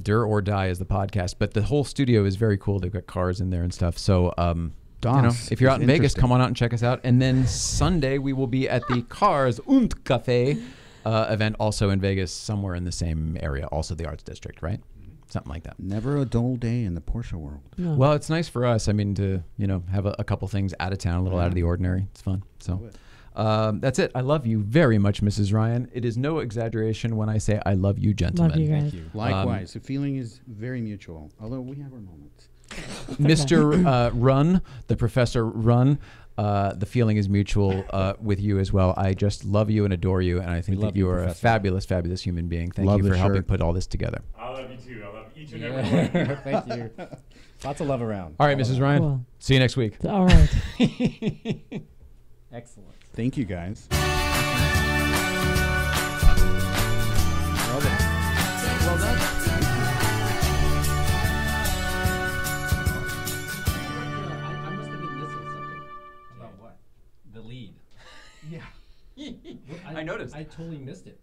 Dur or Die is the podcast, but the whole studio is very cool. They've got cars in there and stuff. So, if you're out in Vegas, come on out and check us out. And then Sunday, we will be at the Cars und Café event, also in Vegas, somewhere in the same area, also the Arts District, right? Something like that. Never a dull day in the Porsche world. No. Well, it's nice for us. I mean, to have a couple things out of town, a little out of the ordinary. It's fun. So. That's it. I love you very much, Mrs. Ryan. It is no exaggeration when I say I love you, gentlemen. Love you guys. Thank you. Likewise. The feeling is very mutual, although we have our moments. Mr. Run, the Professor Run, the feeling is mutual with you as well. I just love you and adore you, and I think that you are a fabulous, fabulous human being. Thank you for helping put all this together. I love you too. I love each and every one of you. Thank you. Lots of love around. All right, Mrs. Ryan. Cool. See you next week. All right. Excellent. Thank you, guys. Well done. Well done. I must have been missing something. About what? The lead. Yeah. I noticed. I totally missed it.